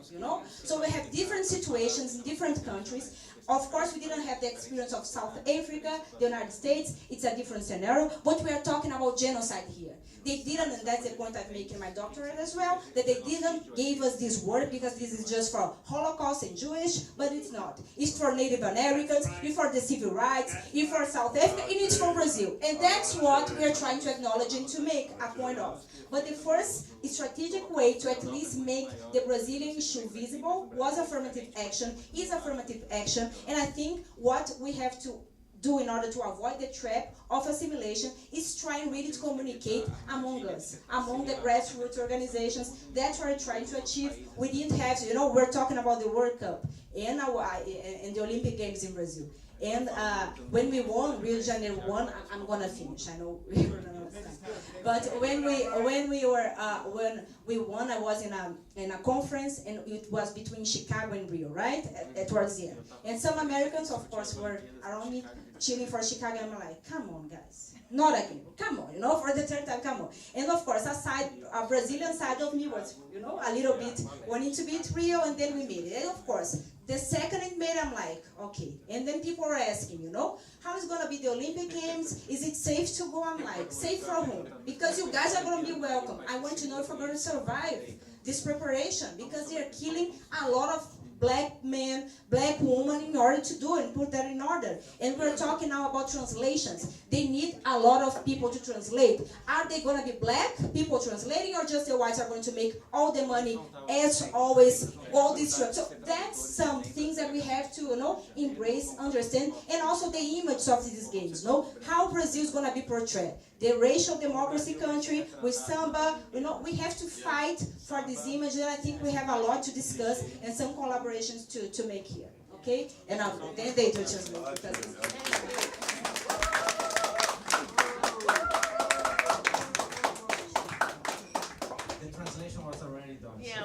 So we have different situations in different countries. Of course, we didn't have the experience of South Africa, the United States, it's a different scenario, but we are talking about genocide here. They didn't, and that's the point I'm making in my doctorate as well, that they didn't give us this word because this is just for Holocaust and Jewish, but it's not. It's for Native Americans, it's for the civil rights, it's for South Africa, and it's for Brazil. And that's what we're trying to acknowledge and to make a point of. But the first strategic way to at least make the Brazilian issue visible was affirmative action, is affirmative action, and I think what we have to do in order to avoid the trap of assimilation is trying really to communicate among us, among the grassroots organizations. That's what we're trying to achieve. We didn't have, we're talking about the World Cup and the Olympic Games in Brazil. And when we won, Rio de Janeiro won. I'm gonna finish. I know we're running out of time. But when we won, I was in a conference, and it was between Chicago and Rio, right? Towards the end. And some Americans, of course, were around me cheering for Chicago. And I'm like, come on, guys. Not again. Come on, for the third time, come on. And of course, a Brazilian side of me was, a little bit wanting to beat Rio, and then we made it. And of course, the second it made, I'm like, okay. And then people were asking, how is going to be the Olympic Games? Is it safe to go? I'm like, safe from whom? Because you guys are going to be welcome. I want to know if we're going to survive this preparation, because they're killing a lot of black men, black women in order to do it and put that in order. And we're talking now about translations. They need a lot of people to translate. Are they going to be black people translating, or just the whites are going to make all the money as always, all this stuff? So that's some things that we have to embrace, understand, and also the image of these games. How Brazil is going to be portrayed. The racial democracy country with samba, we have to fight for this image, and I think we have a lot to discuss and some collaborations to make here, okay? And then they do just because The translation was already done. Yeah.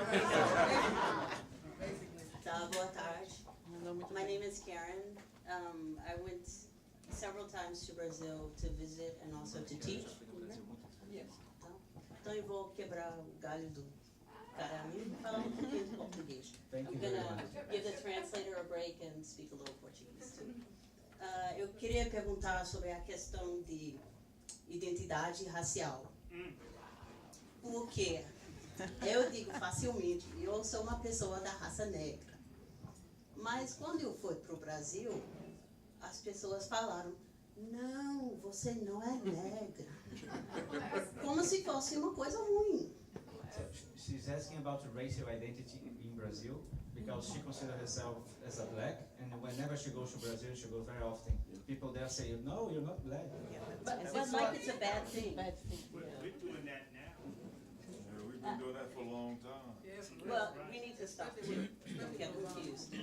Boa tarde. My name is Karen. I went several times to Brazil to visit and also to teach. Então eu vou quebrar o galho do cara e falar pouquinho de português. I'm gonna give the translator a break and speak a little Portuguese too. Eu queria perguntar sobre a questão de identidade racial. Porque eu digo facilmente, eu sou uma pessoa da raça negra. Mas quando eu fui para o Brasil, as pessoas falaram, não, você não é negra. Como se fosse uma coisa ruim. She's asking about racial identity in Brazil because she considers herself as a black, and whenever she goes to Brazil, she goes very often. People there say, no, you're not black. But like it's a bad thing. We're doing that now. We've been doing that for a long time. Well, we need to stop too. Don't get confused.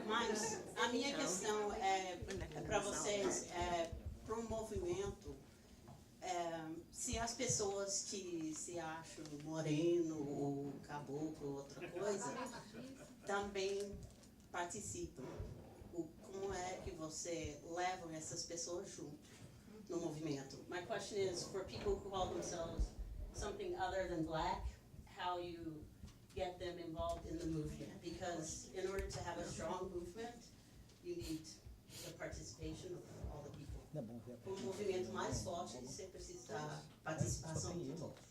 Mas a minha questão é para vocês, para um movimento, se as pessoas que se acham moreno ou caboclo ou outra coisa também participam. Como é que você leva essas pessoas junto no movimento? My question is for people who call themselves something other than black, how you get them involved in the movement, because in order to have a strong movement, you need the participation of all the people. O movimento mais forte, você precisa da participação de todos.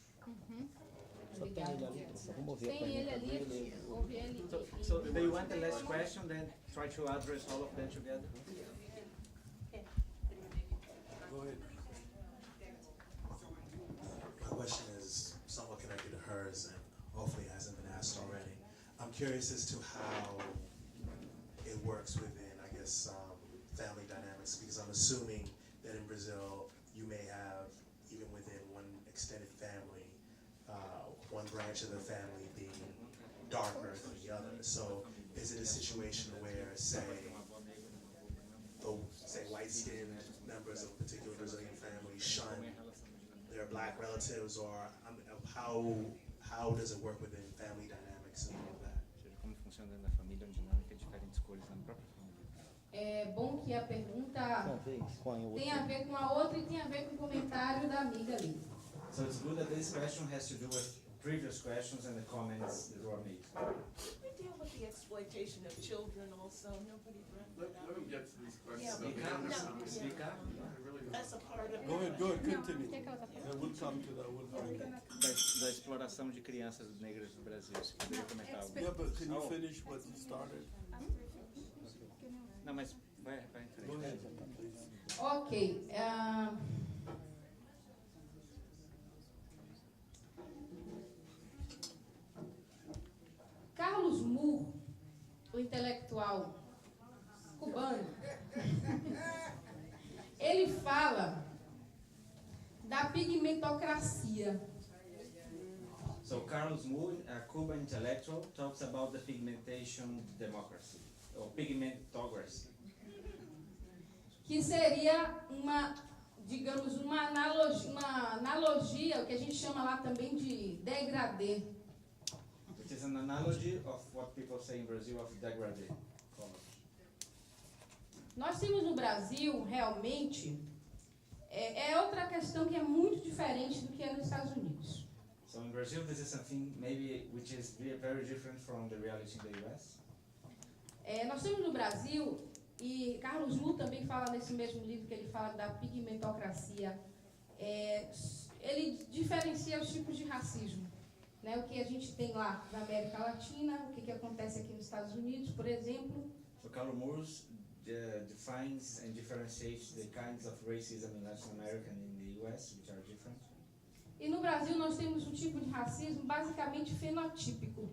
So do you want the last question, then try to address all of them together? Go ahead. My question is somewhat connected to hers, and hopefully it hasn't been asked already. I'm curious as to how it works within, I guess, family dynamics, because I'm assuming that in Brazil you may have, even within one extended family, one branch of the family being darker than the other. So is it a situation where, say white-skinned members of a particular Brazilian family shun their black relatives, or how does it work within family dynamics and all of that? Como funciona na família, dinâmica de diferentes cores na própria família. É bom que a pergunta tem a ver com a outra e tem a ver com o comentário da amiga ali. So it's good that this question has to do with previous questions and the comments that were made. We deal with the exploitation of children also. Nobody Let him get to these questions. Speak up. That's a part of Go ahead, continue. We'll come to that, we'll bring it. Da exploração de crianças negras no Brasil. Você poderia comentar algo? Yeah, but can you finish what you started? Não, mas vai em frente. Go ahead. Ok. Carlos Moore, o intelectual cubano, ele fala da pigmentocracia. So Carlos Moore, a Cuban intellectual, talks about the pigmentation democracy, or pigmentocracy. que seria uma, digamos, uma analogia, o que a gente chama lá também de degradê. Which is an analogy of what people say in Brazil of degradé. Nós temos no Brasil, realmente, é outra questão que é muito diferente do que é nos Estados Unidos. So in Brazil, this is something maybe which is very different from the reality in the US. Nós temos no Brasil, e Carlos Lu também fala nesse mesmo livro que ele fala da pigmentocracia, ele diferencia os tipos de racismo. Né, o que a gente tem lá na América Latina, o que acontece aqui nos Estados Unidos, por exemplo. So Carlo Moores defines and differentiates the kinds of racism in Latin America and in the US, which are different. E no Brasil nós temos um tipo de racismo basicamente fenotípico.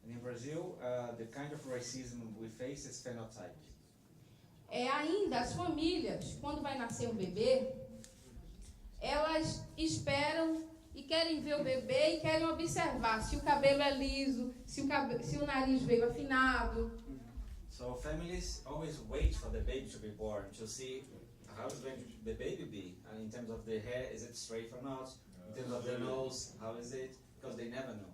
And in Brazil, the kind of racism we face is phenotype. Ainda as famílias, quando vai nascer um bebê, elas esperam e querem ver o bebê e querem observar se o cabelo é liso, se o nariz veio afinado. So families always wait for the baby to be born to see how is going to the baby be, and in terms of the hair, is it straight or not? In terms of the nose, how is it? Because they never know.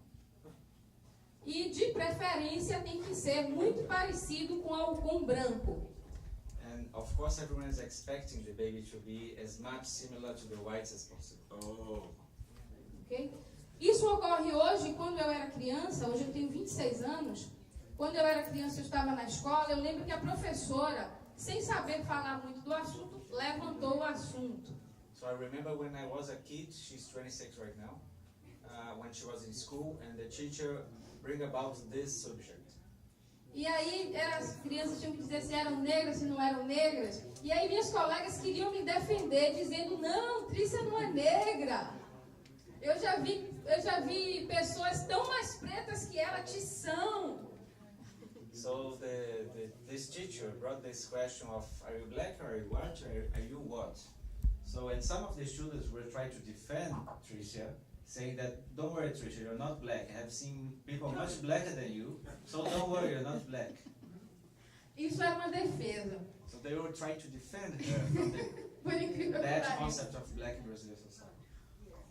E de preferência tem que ser muito parecido com branco. And of course, everyone is expecting the baby to be as much similar to the whites as possible. Okay? Isso ocorre hoje, quando eu era criança, hoje eu tenho 26 anos, quando eu era criança eu estava na escola, eu lembro que a professora, sem saber falar muito do assunto, levantou o assunto. So I remember when I was a kid, she's 26 right now, when she was in school, and the teacher bring about this subject. E aí as crianças tinham que dizer se eram negras, se não eram negras, e aí minhas colegas queriam me defender, dizendo, não, Trícia não é negra. Eu já vi pessoas tão mais pretas que ela, tição. So this teacher brought this question of, are you black, or are you white, or are you what? So, and some of the students were trying to defend Tricia, saying that, don't worry Tricia, you're not black. I have seen people much blacker than you, so don't worry, you're not black. Isso era uma defesa. So they were trying to defend her from the bad concept of black in Brazilian society.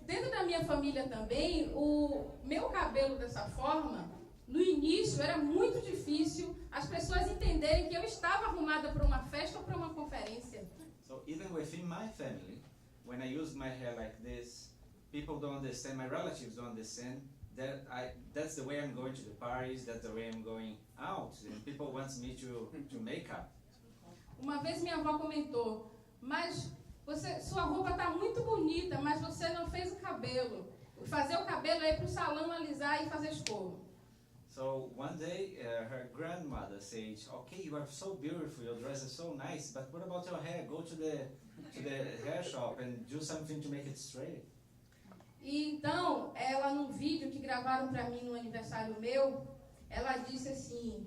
Dentro da minha família também, o meu cabelo dessa forma, no início era muito difícil as pessoas entenderem que eu estava arrumada para uma festa ou para uma conferência. So even within my family, when I use my hair like this, people don't understand, my relatives don't understand that that's the way I'm going to the parties, that's the way I'm going out, and people want me to make up. Uma vez minha avó comentou, mas sua roupa está muito bonita, mas você não fez o cabelo. Fazer o cabelo é ir para o salão alisar e fazer escova. So one day her grandmother said, okay, you are so beautiful, your dress is so nice, but what about your hair? Go to the hair shop and do something to make it straight. E então, ela num vídeo que gravaram para mim no aniversário meu, ela disse assim,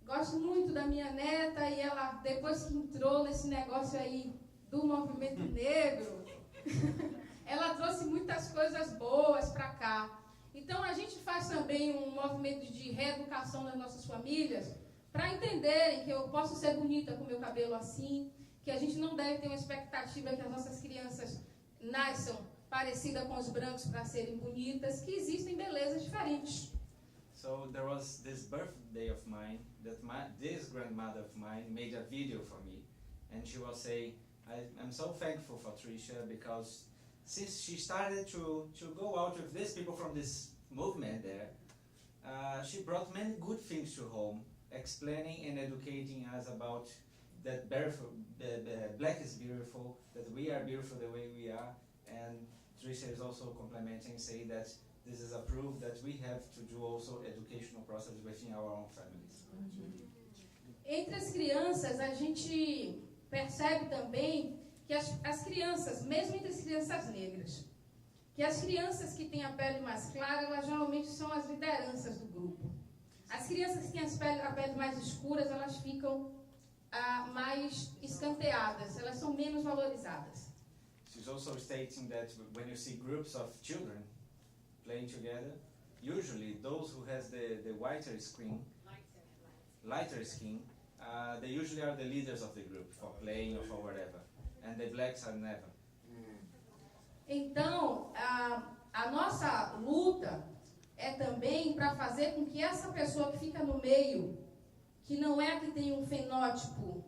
gosto muito da minha neta, e ela, depois que entrou nesse negócio aí do movimento negro, ela trouxe muitas coisas boas para cá. Então, a gente faz também um movimento de reeducação das nossas famílias para entenderem que eu posso ser bonita com meu cabelo assim, que a gente não deve ter uma expectativa que as nossas crianças nasçam parecidas com os brancos para serem bonitas, que existem belezas diferentes. So there was this birthday of mine that this grandmother of mine made a video for me, and she was saying, I'm so thankful for Tricia because since she started to go out with these people from this movement there, she brought many good things to home, explaining and educating us about that black is beautiful, that we are beautiful the way we are, and Tricia is also complimenting, saying that this is a proof that we have to do also educational process within our own families. Entre as crianças, a gente percebe também que as crianças, mesmo entre as crianças negras, que as crianças que têm a pele mais clara, elas geralmente são as lideranças do grupo. As crianças que têm a pele mais escuras, elas ficam mais escanteadas, elas são menos valorizadas. She's also stating that when you see groups of children playing together, usually those who has the lighter skin, they usually are the leaders of the group for playing or for whatever, and the blacks are never. Então, a nossa luta é também para fazer com que essa pessoa que fica no meio, que não é a que tem um fenótipo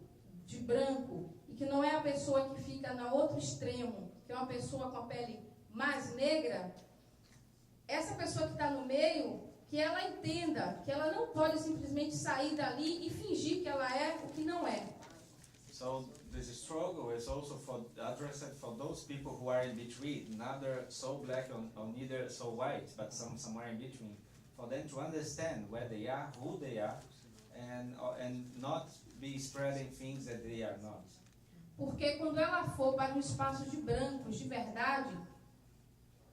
de branco, e que não é a pessoa que fica no outro extremo, que é uma pessoa com a pele mais negra, essa pessoa que está no meio, que ela entenda que ela não pode simplesmente sair dali e fingir que ela é o que não é. So this struggle is also addressed for those people who are in between, neither so black or neither so white, but somewhere in between, for them to understand where they are, who they are, and not be spreading things that they are not. Porque quando ela for para um espaço de brancos de verdade,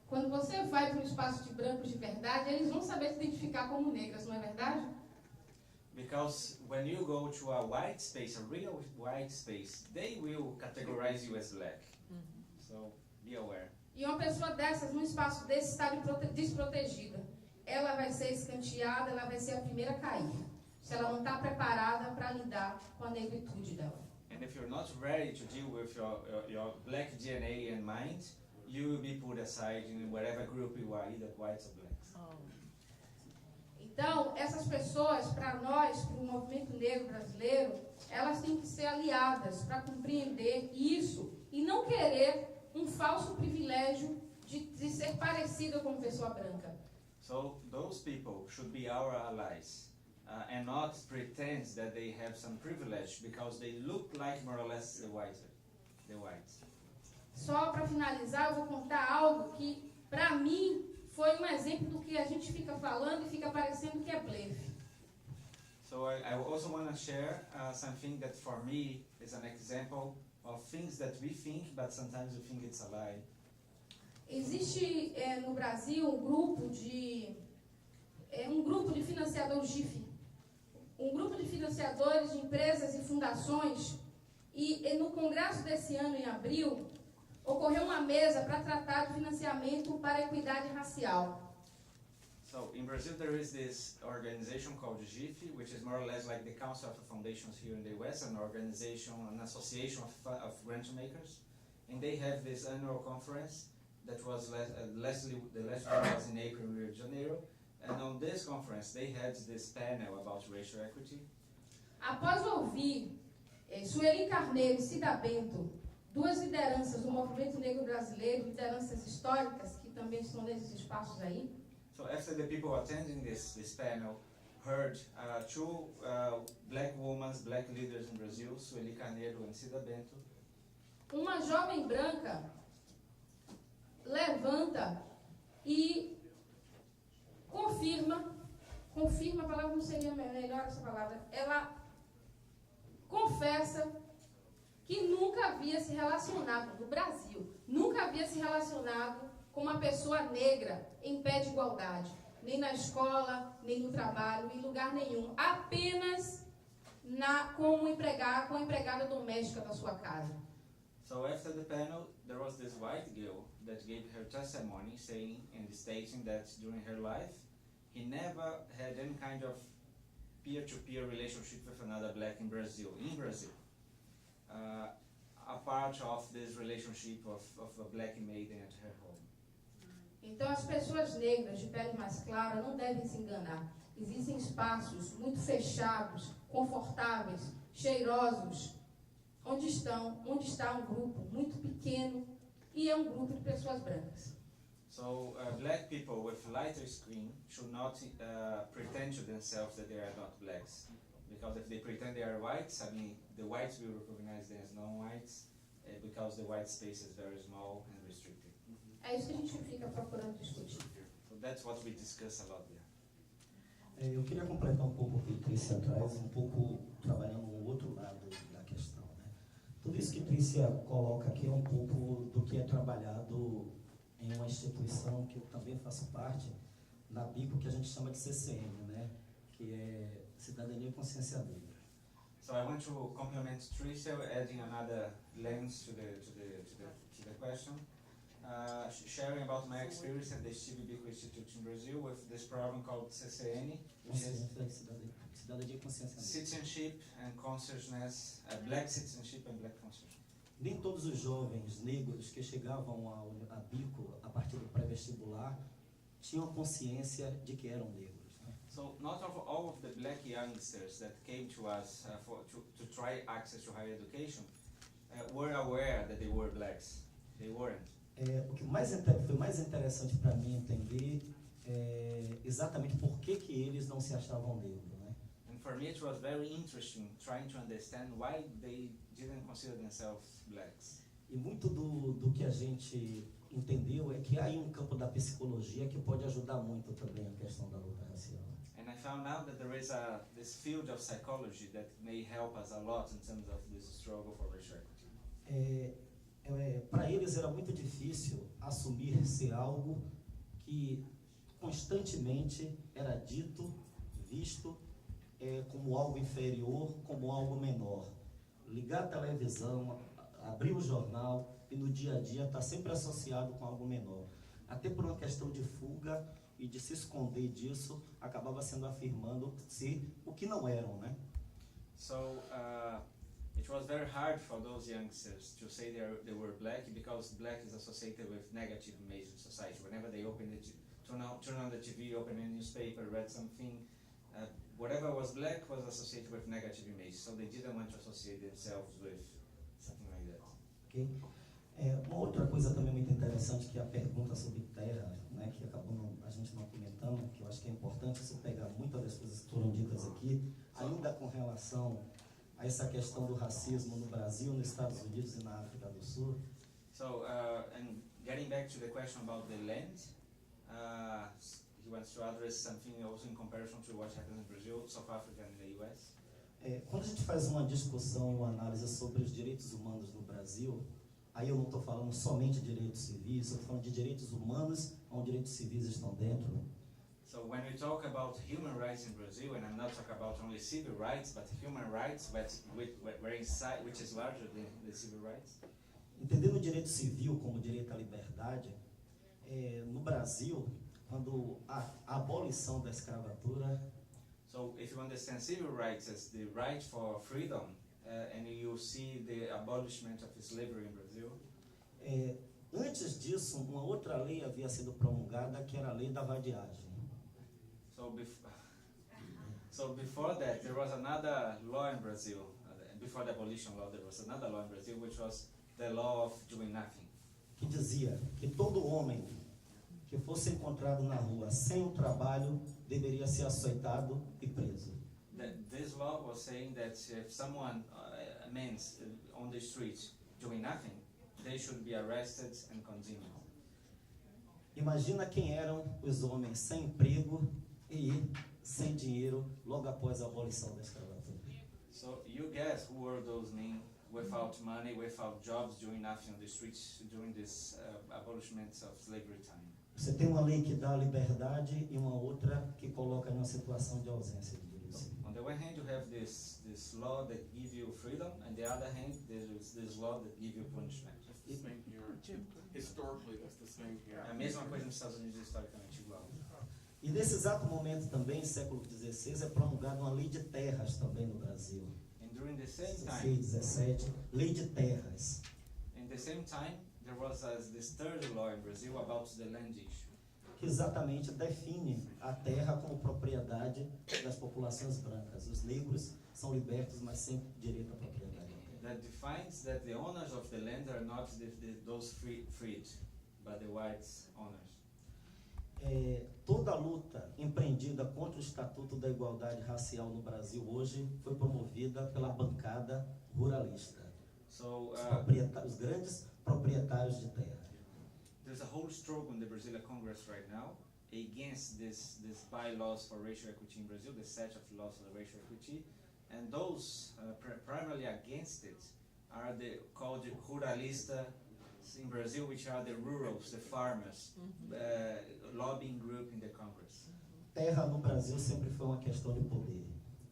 quando você vai para um espaço de brancos de verdade, eles vão saber se identificar como negras, não é verdade? Because when you go to a white space, a real white space, they will categorize you as black. So be aware. E uma pessoa dessas, num espaço desse, está desprotegida. Ela vai ser escanteada, ela vai ser a primeira a cair. Se ela não está preparada para lidar com a negritude dela. And if you're not ready to deal with your black DNA and mind, you will be put aside in whatever group you are, either whites or blacks. Então, essas pessoas, para nós, para o movimento negro brasileiro, elas têm que ser aliadas para compreender isso e não querer um falso privilégio de ser parecida com pessoa branca. So those people should be our allies and not pretend that they have some privilege because they look like more or less the whites. Só para finalizar, eu vou contar algo que, para mim, foi um exemplo do que a gente fica falando e fica parecendo que é blefe. So I also want to share something that for me is an example of things that we think, but sometimes we think it's a lie. Existe no Brasil um grupo de financiadores GIF, um grupo de financiadores de empresas e fundações, e no congresso desse ano, em abril, ocorreu uma mesa para tratar de financiamento para a equidade racial. So in Brazil there is this organization called GIF, which is more or less like the Council of Foundations here in the West, an organization, an association of grant makers, and they have this annual conference that was the last one was in April in Rio de Janeiro, and on this conference they had this panel about racial equity. Após ouvir Sueli Carneiro e Cida Bento, duas lideranças do movimento negro brasileiro, lideranças históricas que também estão nesses espaços aí. So after the people attending this panel heard two black women, black leaders in Brazil, Sueli Carneiro and Cida Bento. Uma jovem branca levanta e confirma, a palavra não seria melhor essa palavra, ela confessa que nunca havia se relacionado, no Brasil, nunca havia se relacionado com uma pessoa negra em pé de igualdade, nem na escola, nem no trabalho, em lugar nenhum, apenas como empregada doméstica da sua casa. So after the panel, there was this white girl that gave her testimony saying and stating that during her life, he never had any kind of peer-to-peer relationship with another black in Brazil. A part of this relationship of a black maiden at her home. Então as pessoas negras de pele mais clara não devem se enganar. Existem espaços muito fechados, confortáveis, cheirosos, onde está um grupo muito pequeno e é um grupo de pessoas brancas. So black people with lighter skin should not pretend to themselves that they are not blacks. Because if they pretend they are whites, I mean, the whites will recognize them as non-whites because the white space is very small and restricted. É isso que a gente fica procurando discutir. So that's what we discuss a lot there. Eu queria completar um pouco o que Trícia traz, um pouco trabalhando no outro lado da questão, né? Tudo isso que Trícia coloca aqui é um pouco do que é trabalhado em uma instituição que eu também faço parte, na BICO, que a gente chama de CCM, né? Que é Cidadania e Consciência Negra. So I want to compliment Trícia, adding another lens to the question. sharing about my experience at the Steve Biko Institute in Brazil with this program called CCN, which is Citizenship and Consciousness, Black Citizenship and Black Consciousness. Nem todos os jovens negros que chegavam a Bico a partir do pré-vestibular tinham consciência de que eram negros. Né? So not all of the black youngsters that came to us to try access to higher education were aware that they were blacks. They weren't. O que foi mais interessante para mim entender é exatamente por que eles não se achavam negros, né? And for me it was very interesting trying to understand why they didn't consider themselves blacks. E muito do que a gente entendeu é que há aí um campo da psicologia que pode ajudar muito também a questão da luta racial. And I found out that there is this field of psychology that may help us a lot in terms of this struggle for racial equity. Para eles era muito difícil assumir ser algo que constantemente era dito, visto como algo inferior, como algo menor. Ligar a televisão, abrir o jornal e no dia a dia está sempre associado com algo menor. Até por uma questão de fuga e de se esconder disso, acabava sendo afirmando ser o que não eram, né? So it was very hard for those youngsters to say they were black because black is associated with negative images in society. Whenever they turn on the TV, open a newspaper, read something, whatever was black was associated with negative images. So they didn't want to associate themselves with something like that. Okay. Uma outra coisa também muito interessante que é a pergunta sobre terra, né, que acabou a gente não comentando, que eu acho que é importante você pegar muitas das coisas que foram ditas aqui, ainda com relação a essa questão do racismo no Brasil, nos Estados Unidos e na África do Sul. So, and getting back to the question about the land, he wants to address something also in comparison to what happened in Brazil, South Africa and the US. Quando a gente faz uma discussão, uma análise sobre os direitos humanos no Brasil, aí eu não estou falando somente de direitos civis, eu estou falando de direitos humanos, onde direitos civis estão dentro. So when we talk about human rights in Brazil, and I'm not talking about only civil rights, but human rights, which is larger than the civil rights. Entendendo o direito civil como direito à liberdade, no Brasil, quando a abolição da escravatura. So if you understand civil rights as the right for freedom, and you see the abolishment of slavery in Brazil. Antes disso, uma outra lei havia sido promulgada, que era a lei da vadiagem. So before that, there was another law in Brazil. Before the abolition law, there was another law in Brazil, which was the law of doing nothing. Que dizia que todo homem que fosse encontrado na rua sem um trabalho deveria ser açoitado e preso. This law was saying that if someone, a man on the street doing nothing, they should be arrested and condemned. Imagina quem eram os homens sem emprego e sem dinheiro logo após a abolição da escravatura. So you guess who were those men without money, without jobs, doing nothing on the streets during this abolishment of slavery time. Você tem uma lei que dá liberdade e uma outra que coloca numa situação de ausência de direitos. On the one hand, you have this law that gives you freedom, and the other hand, there is this law that gives you punishment. That's the same here. Historically, that's the same here. A mesma coisa nos Estados Unidos, historicamente igual. E nesse exato momento também, século XVI, é promulgada uma lei de terras também no Brasil. And during the same time, 16, 17, lei de terras. In the same time, there was this third law in Brazil about the land issue. Que exatamente define a terra como propriedade das populações brancas. Os negros são libertos, mas sem direito à propriedade. That defines that the owners of the land are not those freed, but the white owners. Toda a luta empreendida contra o Estatuto da Igualdade Racial no Brasil hoje foi promovida pela bancada ruralista. So, os grandes proprietários de terra. There's a whole struggle in the Brazilian Congress right now against this bylaws for racial equity in Brazil, the set of laws for racial equity, and those primarily against it are called ruralistas in Brazil, which are the rurals, the farmers, lobbying group in the Congress. Terra no Brasil sempre foi uma questão de poder.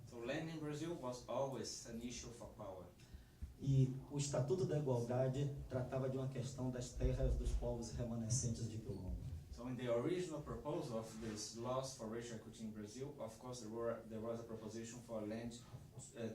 So land in Brazil was always an issue for power. E o Estatuto da Igualdade tratava de uma questão das terras dos povos remanescentes de Quilombo. So in the original proposal of these laws for racial equity in Brazil, of course there was a proposition for land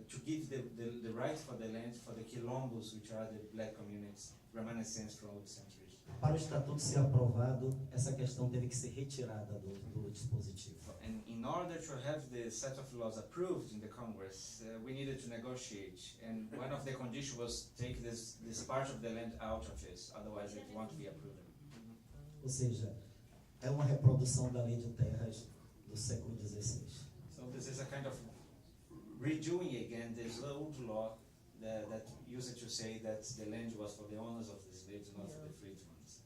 to give the right for the land for the Quilombos, which are the black communities reminiscent from old centuries. Para o Estatuto ser aprovado, essa questão teve que ser retirada do dispositivo. And in order to have the set of laws approved in the Congress, we needed to negotiate, and one of the conditions was take this part of the land out of it, otherwise it won't be approved. Ou seja, é uma reprodução da Lei de Terras do século XVI. So this is a kind of redoing again this old law that used to say that the land was for the owners of the slaves, not for the freed ones.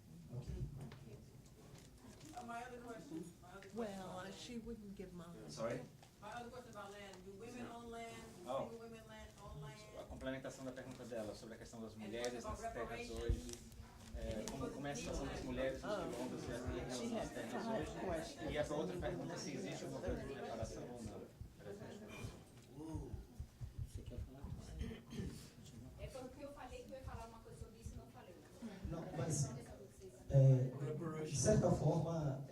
My other question. Well, she wouldn't give mine. Sorry? My other question about land. Do women own land? Oh. Single women own land? A complementação da pergunta dela sobre a questão das mulheres nas terras hoje. Como é a situação das mulheres nos quilombos e em relação às terras hoje? E essa outra pergunta, se existe alguma coisa de reparação ou não. Você quer falar? É porque eu falei que eu ia falar uma coisa sobre isso e não falei. Não, mas, de certa forma,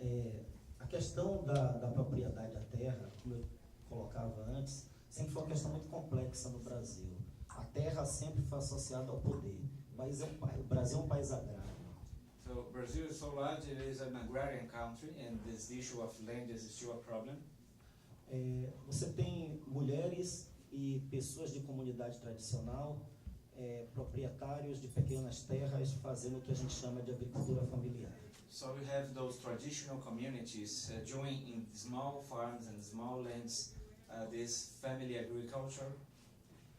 a questão da propriedade da terra, como eu colocava antes, sempre foi uma questão muito complexa no Brasil. A terra sempre foi associada ao poder. O Brasil é um país agrário. So Brazil is so large, it is an agrarian country, and this issue of land is still a problem. Você tem mulheres e pessoas de comunidade tradicional, proprietários de pequenas terras, fazendo o que a gente chama de agricultura familiar. So we have those traditional communities doing in small farms and small lands this family agriculture.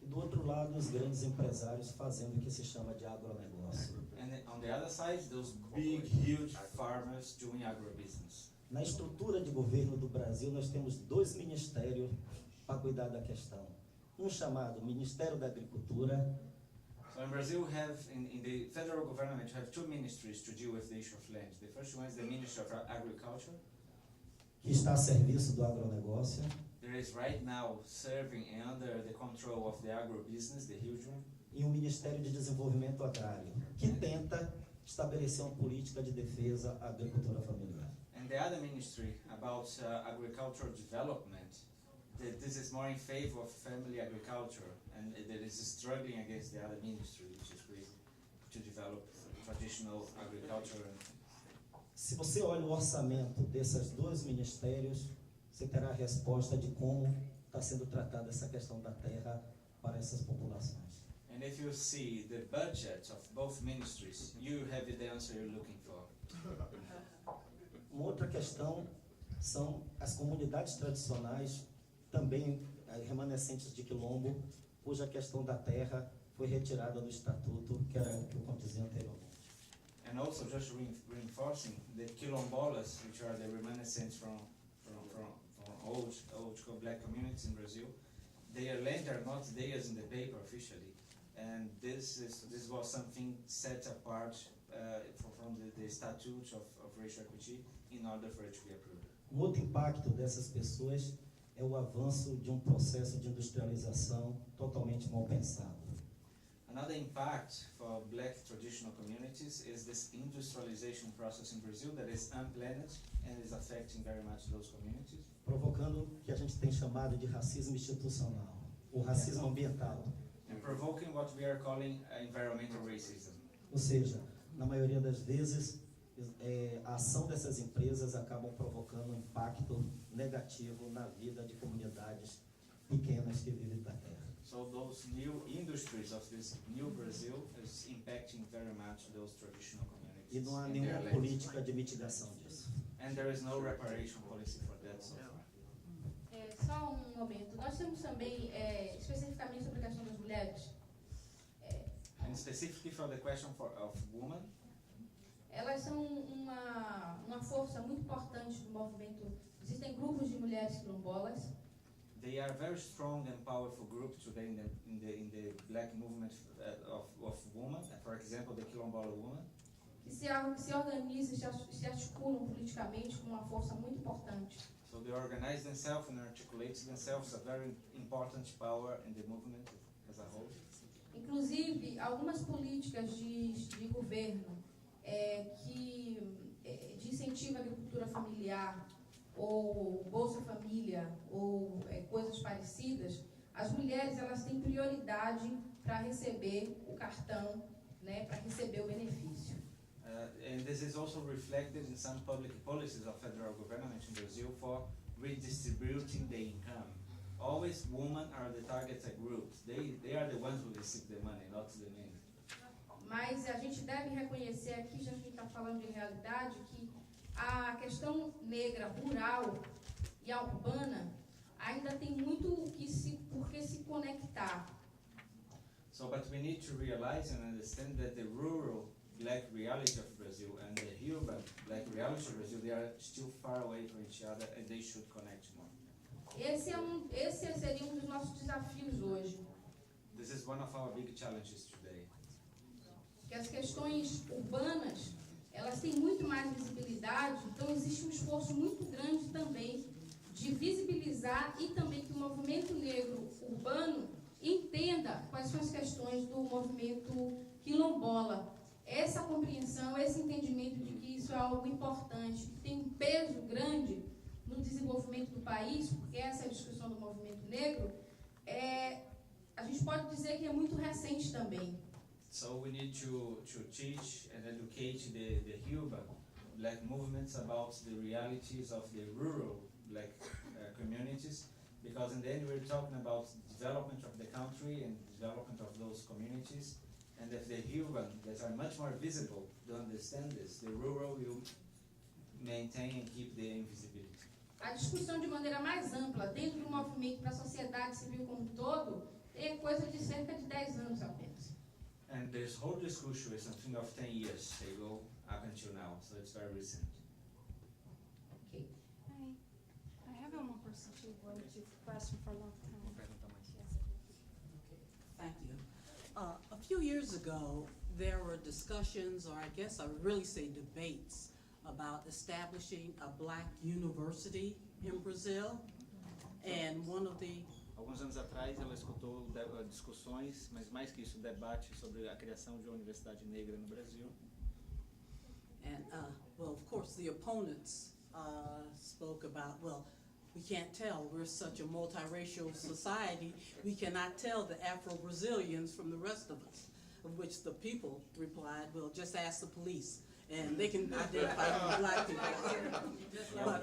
E do outro lado, os grandes empresários fazendo o que se chama de agronegócio. And on the other side, those big, huge farmers doing agribusiness. Na estrutura de governo do Brasil, nós temos 2 ministérios para cuidar da questão. Um chamado Ministério da Agricultura. So in Brazil, we have in the federal government, we have 2 ministries to deal with the issue of land. The first one is the Ministry of Agriculture, que está a serviço do agronegócio. There is right now serving under the control of the agribusiness, the huge one. E o Ministério de Desenvolvimento Agrário, que tenta estabelecer uma política de defesa à agricultura familiar. And the other ministry about agricultural development, this is more in favor of family agriculture, and that is struggling against the other ministry, which is to develop traditional agriculture. Se você olha o orçamento desses 2 ministérios, você terá a resposta de como está sendo tratada essa questão da terra para essas populações. And if you see the budget of both ministries, you have the answer you're looking for. Uma outra questão são as comunidades tradicionais, também remanescentes de Quilombo, cuja questão da terra foi retirada do estatuto, que era o que eu dizia anteriormente. And also just reinforcing the quilombolas, which are the reminiscents from old black communities in Brazil, their land are not theirs in the paper officially, and this was something set apart from the statute of racial equity in order for it to be approved. Outro impacto dessas pessoas é o avanço de um processo de industrialização totalmente mal pensado. Another impact for black traditional communities is this industrialization process in Brazil that is unplanned and is affecting very much those communities. Provocando o que a gente tem chamado de racismo institucional, ou racismo ambiental. And provoking what we are calling environmental racism. Ou seja, na maioria das vezes, a ação dessas empresas acabam provocando um impacto negativo na vida de comunidades pequenas que vivem da terra. So those new industries of this new Brazil is impacting very much those traditional communities. E não há nenhuma política de mitigação disso. And there is no reparation policy for that so far. Só um momento. Nós temos também, especificamente sobre a questão das mulheres. And specifically for the question of women. Elas são uma força muito importante do movimento. Existem grupos de mulheres quilombolas. They are very strong and powerful group today in the black movement of women. For example, the Quilombola woman. Que se organizam, se articulam politicamente com uma força muito importante. So they organize themselves and articulate themselves a very important power in the movement as a whole. Inclusive inclusive, algumas políticas de governo de incentivo à agricultura familiar, ou Bolsa Família, ou coisas parecidas, as mulheres elas têm prioridade para receber o cartão, né, para receber o benefício. And this is also reflected in some public policies of federal government in Brazil for redistributing the income. Always women are the targeted groups. They are the ones who receive the money, not the men. Mas a gente deve reconhecer aqui, já que a gente está falando de realidade, que a questão negra, rural e a urbana ainda tem muito por que se conectar. So, but we need to realize and understand that the rural black reality of Brazil and the urban black reality of Brazil, they are still far away from each other and they should connect more. Esse seria dos nossos desafios hoje. This is one of our big challenges today. Que as questões urbanas, elas têm muito mais visibilidade, então existe um esforço muito grande também de visibilizar e também que o movimento negro urbano entenda quais são as questões do movimento quilombola. Essa compreensão, esse entendimento de que isso é algo importante, que tem um peso grande no desenvolvimento do país, porque essa é a discussão do movimento negro, a gente pode dizer que é muito recente também. So we need to teach and educate the urban black movements about the realities of the rural black communities, because in the end we're talking about development of the country and development of those communities, and if the urban that are much more visible don't understand this, the rural will maintain and keep the invisibility. A discussão de maneira mais ampla dentro do movimento para a sociedade civil como um todo é coisa de cerca de 10 anos apenas. And this whole discussion is something of 10 years ago up until now, so it's very recent. Okay. I have one person who wanted to question for a long time. Thank you. A few years ago, there were discussions, or I guess I would really say debates, about establishing a black university in Brazil. And one of the Alguns anos atrás, ela escutou discussões, mas mais que isso, debate sobre a criação de uma universidade negra no Brasil. And, well, of course, the opponents spoke about, well, we can't tell. We're such a multiracial society. We cannot tell the Afro-Brazilians from the rest of us, of which the people replied, well, just ask the police, and they can identify who black people are.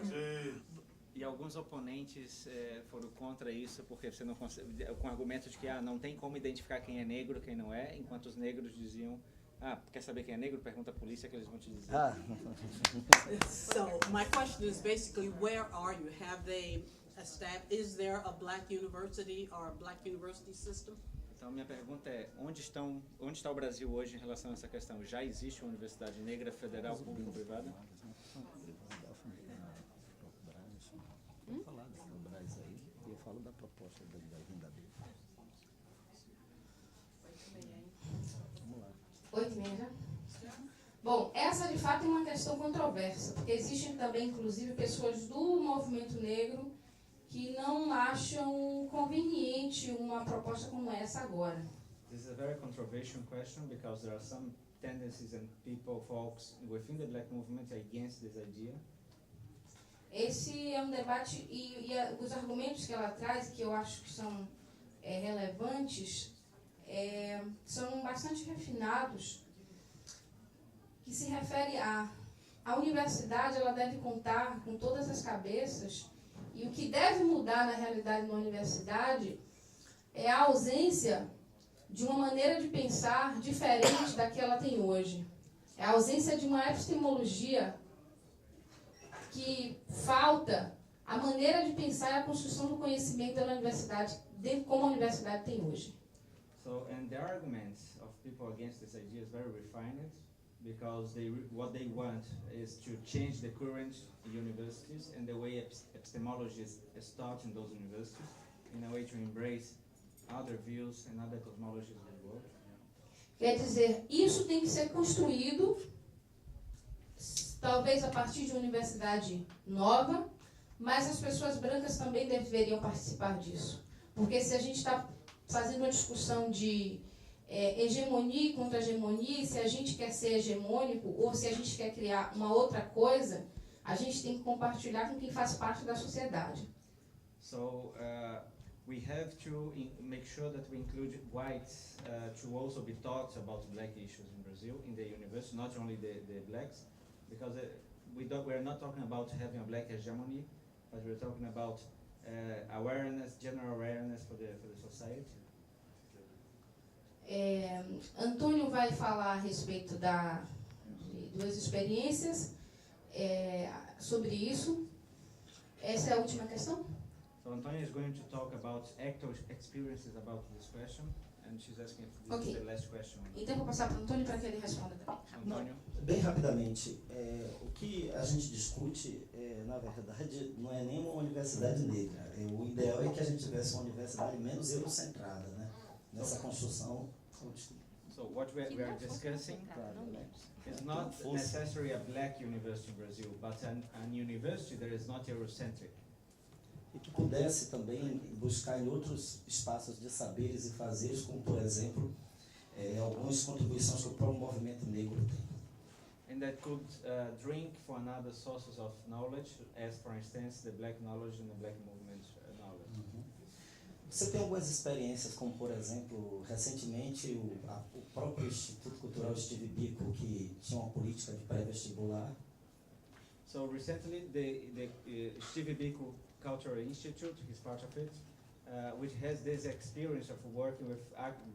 E alguns oponentes foram contra isso, porque você não consegue, com o argumento de que não tem como identificar quem é negro, quem não é, enquanto os negros diziam, quer saber quem é negro? Pergunta à polícia que eles vão te dizer. So my question is basically, where are you? Have they established? Is there a black university or a black university system? Então minha pergunta é, onde está o Brasil hoje em relação a essa questão? Já existe uma universidade negra federal, público-privada? Vou falar do Braz aí, e eu falo da proposta da vinda dele. Vamos lá. 8h30 já? Bom, essa de fato é uma questão controversa, porque existem também, inclusive, pessoas do movimento negro que não acham conveniente uma proposta como essa agora. This is a very controversial question because there are some tendencies and folks within the black movement against this idea. Esse é um debate e os argumentos que ela traz, que eu acho que são relevantes, são bastante refinados, que se refere a universidade, ela deve contar com todas as cabeças, e o que deve mudar na realidade na universidade é a ausência de uma maneira de pensar diferente da que ela tem hoje. É a ausência de uma epistemologia que falta a maneira de pensar e a construção do conhecimento da universidade, como a universidade tem hoje. So, and the arguments of people against this idea is very refined, because what they want is to change the current universities and the way epistemology is taught in those universities, in a way to embrace other views and other cosmologies of the world. Quer dizer, isso tem que ser construído, talvez a partir de uma universidade nova, mas as pessoas brancas também deveriam participar disso. Porque se a gente está fazendo uma discussão de hegemonia e contra-hegemonia, e se a gente quer ser hegemônico ou se a gente quer criar uma outra coisa, a gente tem que compartilhar com quem faz parte da sociedade. So we have to make sure that we include whites to also be taught about black issues in Brazil, in the university, not only the blacks, because we're not talking about having a black hegemony, but we're talking about awareness, general awareness for the society. Antônio vai falar a respeito de duas experiências sobre isso. Essa é a última questão? So Antonio is going to talk about actual experiences about this question, and she's asking if this is the last question. Então vou passar para o Antônio para que ele responda também. Antônio? Bem rapidamente, o que a gente discute, na verdade, não é nenhuma universidade negra. O ideal é que a gente tivesse uma universidade menos eurocentrada, né? Nessa construção. So what we are discussing is not necessarily a black university in Brazil, but an university that is not Eurocentric. E que pudesse também buscar em outros espaços de saberes e fazeres, como, por exemplo, algumas contribuições que o próprio movimento negro tem. And that could drink from other sources of knowledge, as for instance the black knowledge and the black movement knowledge. Você tem algumas experiências, como por exemplo, recentemente o próprio Instituto Cultural Steve Biko, que tinha uma política de pré-vestibular. So recently the Steve Biko Cultural Institute, he's part of it, which has this experience of working with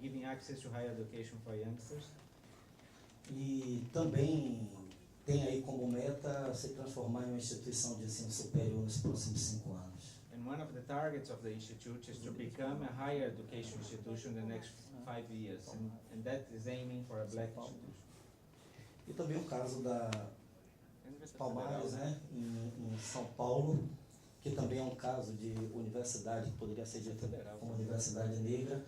giving access to higher education for youngsters. E também tem aí como meta se transformar em uma instituição de ensino superior nos próximos 5 anos. And one of the targets of the institute is to become a higher education institution in the next 5 years, and that is aiming for a black institution. E também o caso da Palmares, né, em São Paulo, que também é um caso de universidade que poderia ser dita como universidade negra,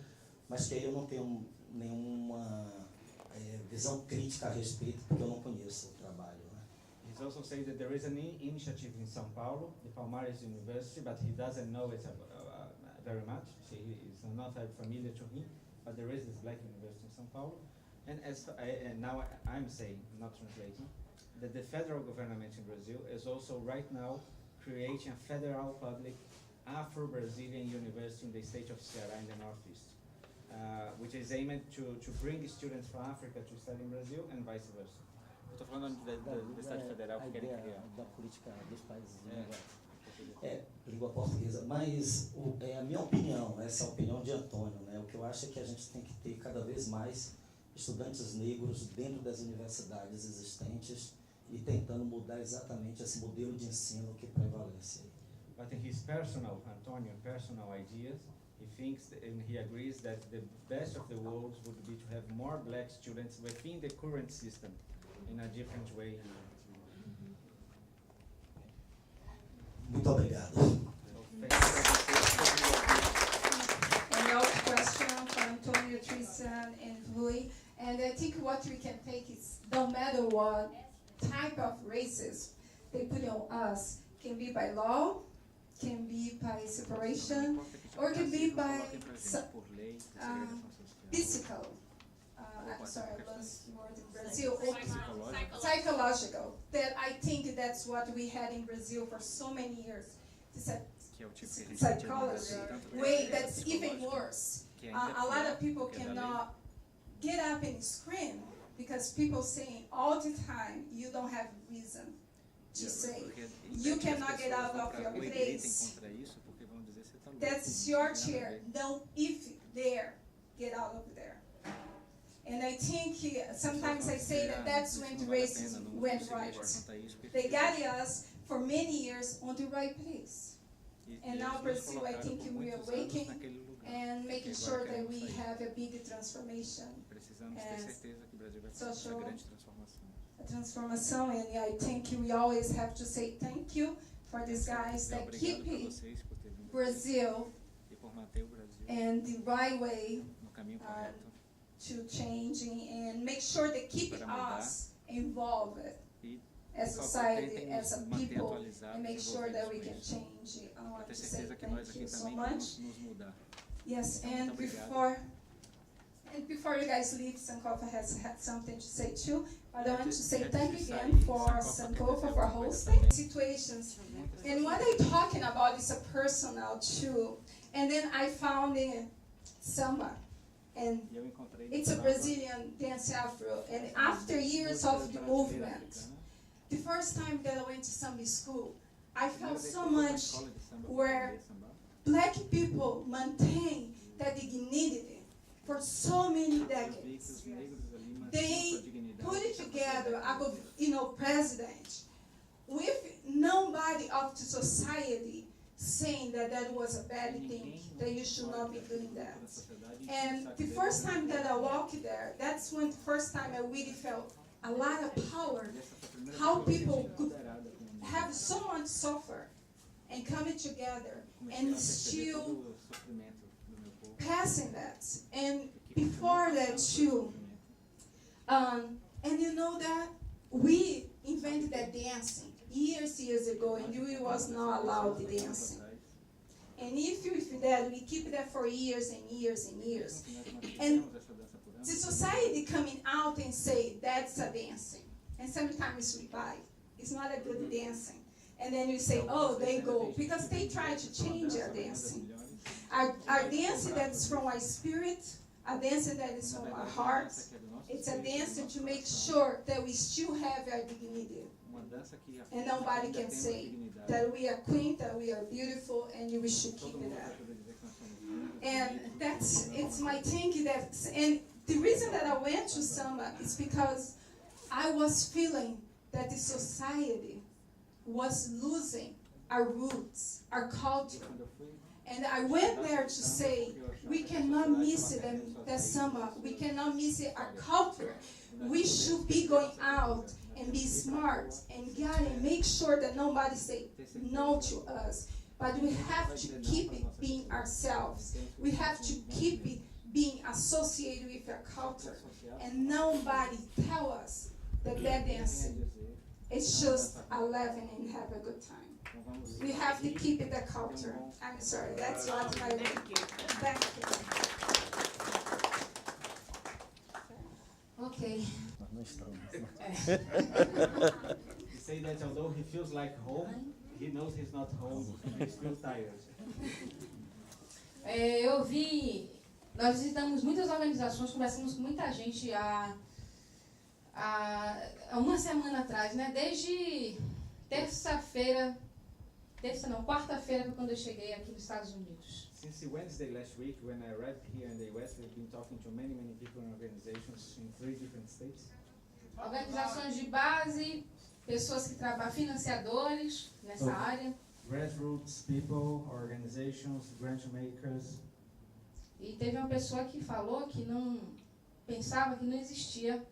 mas que aí eu não tenho nenhuma visão crítica a respeito, porque eu não conheço o trabalho. He's also saying that there is an initiative in São Paulo, the Palmares University, but he doesn't know it very much. It's not very familiar to him, but there is this black university in São Paulo. And now I'm saying, not translating, that the federal government in Brazil is also right now creating a federal public Afro-Brazilian university in the state of Ceará in the Northeast, which is aimed to bring students from Africa to study in Brazil and vice versa. Estou falando do Estado Federal que querem criar. Da política dos países de língua portuguesa. Mas a minha opinião, essa é a opinião de Antônio, né? O que eu acho é que a gente tem que ter cada vez mais estudantes negros dentro das universidades existentes e tentando mudar exatamente esse modelo de ensino que prevalece. But in his personal, Antonio, personal ideas, he thinks and he agrees that the best of the worlds would be to have more black students within the current system in a different way. Muito obrigado. Any other question for Antonio, Tristan, and Rui? And I think what we can take is, no matter what type of racism they put on us, can be by law, can be by separation, or can be by physical. I'm sorry, I lost the word in Brazil. Psychological. That I think that's what we had in Brazil for so many years. Psychology. Way that's even worse. A lot of people cannot get up and scream because people saying all the time, you don't have reason to say. You cannot get out of your place. That's your chair. Don't if dare get out of there. And I think sometimes I say that that's when the racism went right. They got us for many years on the right place. And now Brazil, I think we are waking and making sure that we have a big transformation and social transformation. And I think we always have to say thank you for these guys that keep Brazil in the right way to changing and make sure they keep us involved as society, as a people, and make sure that we can change. I want to say thank you so much. Yes, and before before you guys leave, Sankofa has had something to say too. But I want to say thank you again for Sankofa for hosting situations. And what I'm talking about is a personal too. And then I found samba. And it's a Brazilian dance afro. And after years of the movement, the first time that I went to samba school, I felt so much where black people maintain that dignity for so many decades. They put it together, president, with nobody of the society saying that that was a bad thing, that you should not be doing that. And the first time that I walked there, that's when the first time I really felt a lot of power, how people could have so much suffer and coming together and still passing that. And before that too, and you know that we invented that dancing years ago, and we was not allowed the dancing. And if with that, we keep that for years and years and years. And the society coming out and say, that's a dancing. And sometimes we buy. It's not a good dancing. And then you say, oh, they go. Because they try to change our dancing. Our dancing that's from our spirit, a dancing that is from our heart. It's a dancing to make sure that we still have our dignity. And nobody can say that we are queen, that we are beautiful, and we should keep it up. And it's my thinking and the reason that I went to samba is because I was feeling that the society was losing our roots, our culture. And I went there to say, we cannot miss it, that samba. We cannot miss it, our culture. We should be going out and be smart and make sure that nobody say no to us. But we have to keep it being ourselves. We have to keep it being associated with our culture. And nobody tell us that dancing is just a laughing and have a good time. We have to keep it the culture. I'm sorry, that's what my thank you. Okay. He say that although he feels like home, he knows he's not home. He's still tired. Nós visitamos muitas organizações, conversamos com muita gente há uma semana atrás, né? Desde quarta-feira foi quando eu cheguei aqui nos Estados Unidos. Since Wednesday last week, when I arrived here in the US, we've been talking to many people and organizations in 3 different states. Organizações de base, pessoas que trabalham, financiadores nessa área. Grassroots people, organizations, grant makers. E teve uma pessoa que falou que não pensava que não existia,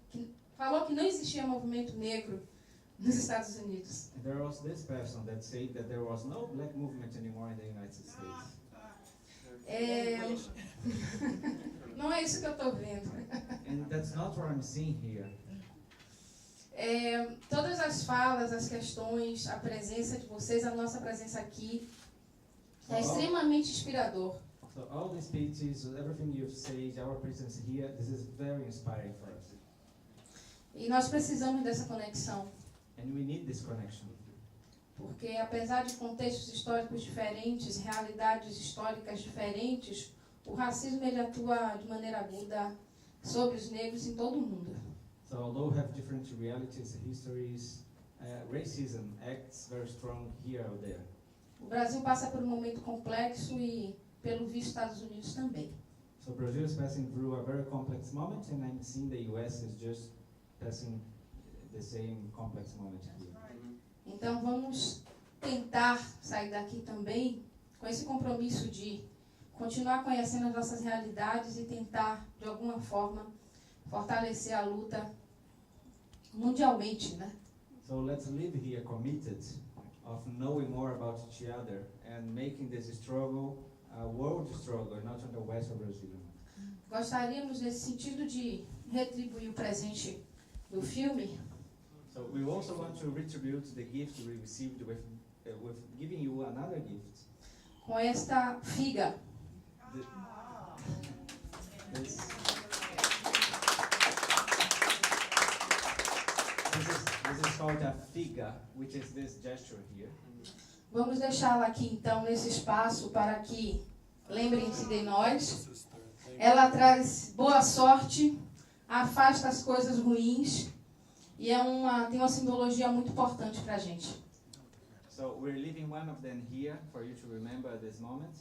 falou que não existia movimento negro nos Estados Unidos. And there was this person that said that there was no black movement anymore in the United States. Não é isso que eu estou vendo. And that's not what I'm seeing here. Todas as falas, as questões, a presença de vocês, a nossa presença aqui é extremamente inspirador. So all the speeches, everything you've said, our presence here, this is very inspiring for us. E nós precisamos dessa conexão. And we need this connection. Porque apesar de contextos históricos diferentes, realidades históricas diferentes, o racismo ele atua de maneira aguda sobre os negros em todo o mundo. So although we have different realities, histories, racism acts very strong here or there. O Brasil passa por um momento complexo e, pelo visto, Estados Unidos também. So Brazil is passing through a very complex moment, and I'm seeing the US is just passing the same complex moment here. Então vamos tentar sair daqui também com esse compromisso de continuar conhecendo as nossas realidades e tentar, de alguma forma, fortalecer a luta mundialmente, né? So let's live here committed of knowing more about each other and making this struggle a world struggle, not on the West of Brazil. Gostaríamos, nesse sentido, de retribuir o presente do filme. So we also want to retribute the gift we received with giving you another gift. Com esta figa. This is called a figa, which is this gesture here. Vamos deixá-la aqui, então, nesse espaço para que lembrem-se de nós. Ela traz boa sorte, afasta as coisas ruins e tem uma simbologia muito importante para a gente. So we're leaving one of them here for you to remember at this moment.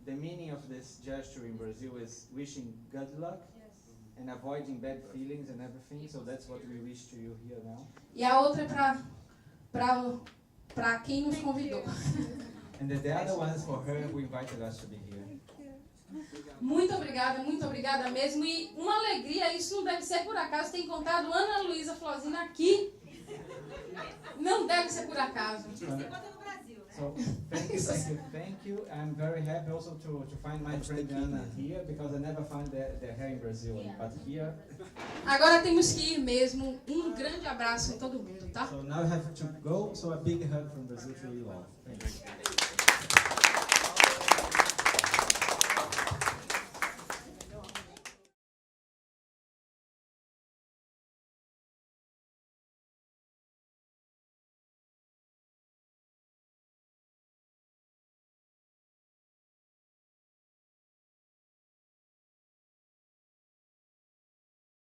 The meaning of this gesture in Brazil is wishing good luck and avoiding bad feelings and everything. So that's what we wish to you here now. E a outra é para quem nos convidou. And the other one is for her who invited us to be here. Muito obrigada mesmo. E uma alegria, isso não deve ser por acaso, ter encontrado Ana Luísa Flosina aqui. Não deve ser por acaso. So thank you. I'm very happy also to find my friend Ana here, because I never find their hair in Brazil, but here. Agora temos que ir mesmo. Um grande abraço em todo mundo, tá? So now I have to go, so a big hug from Brazil to you all. Thank you.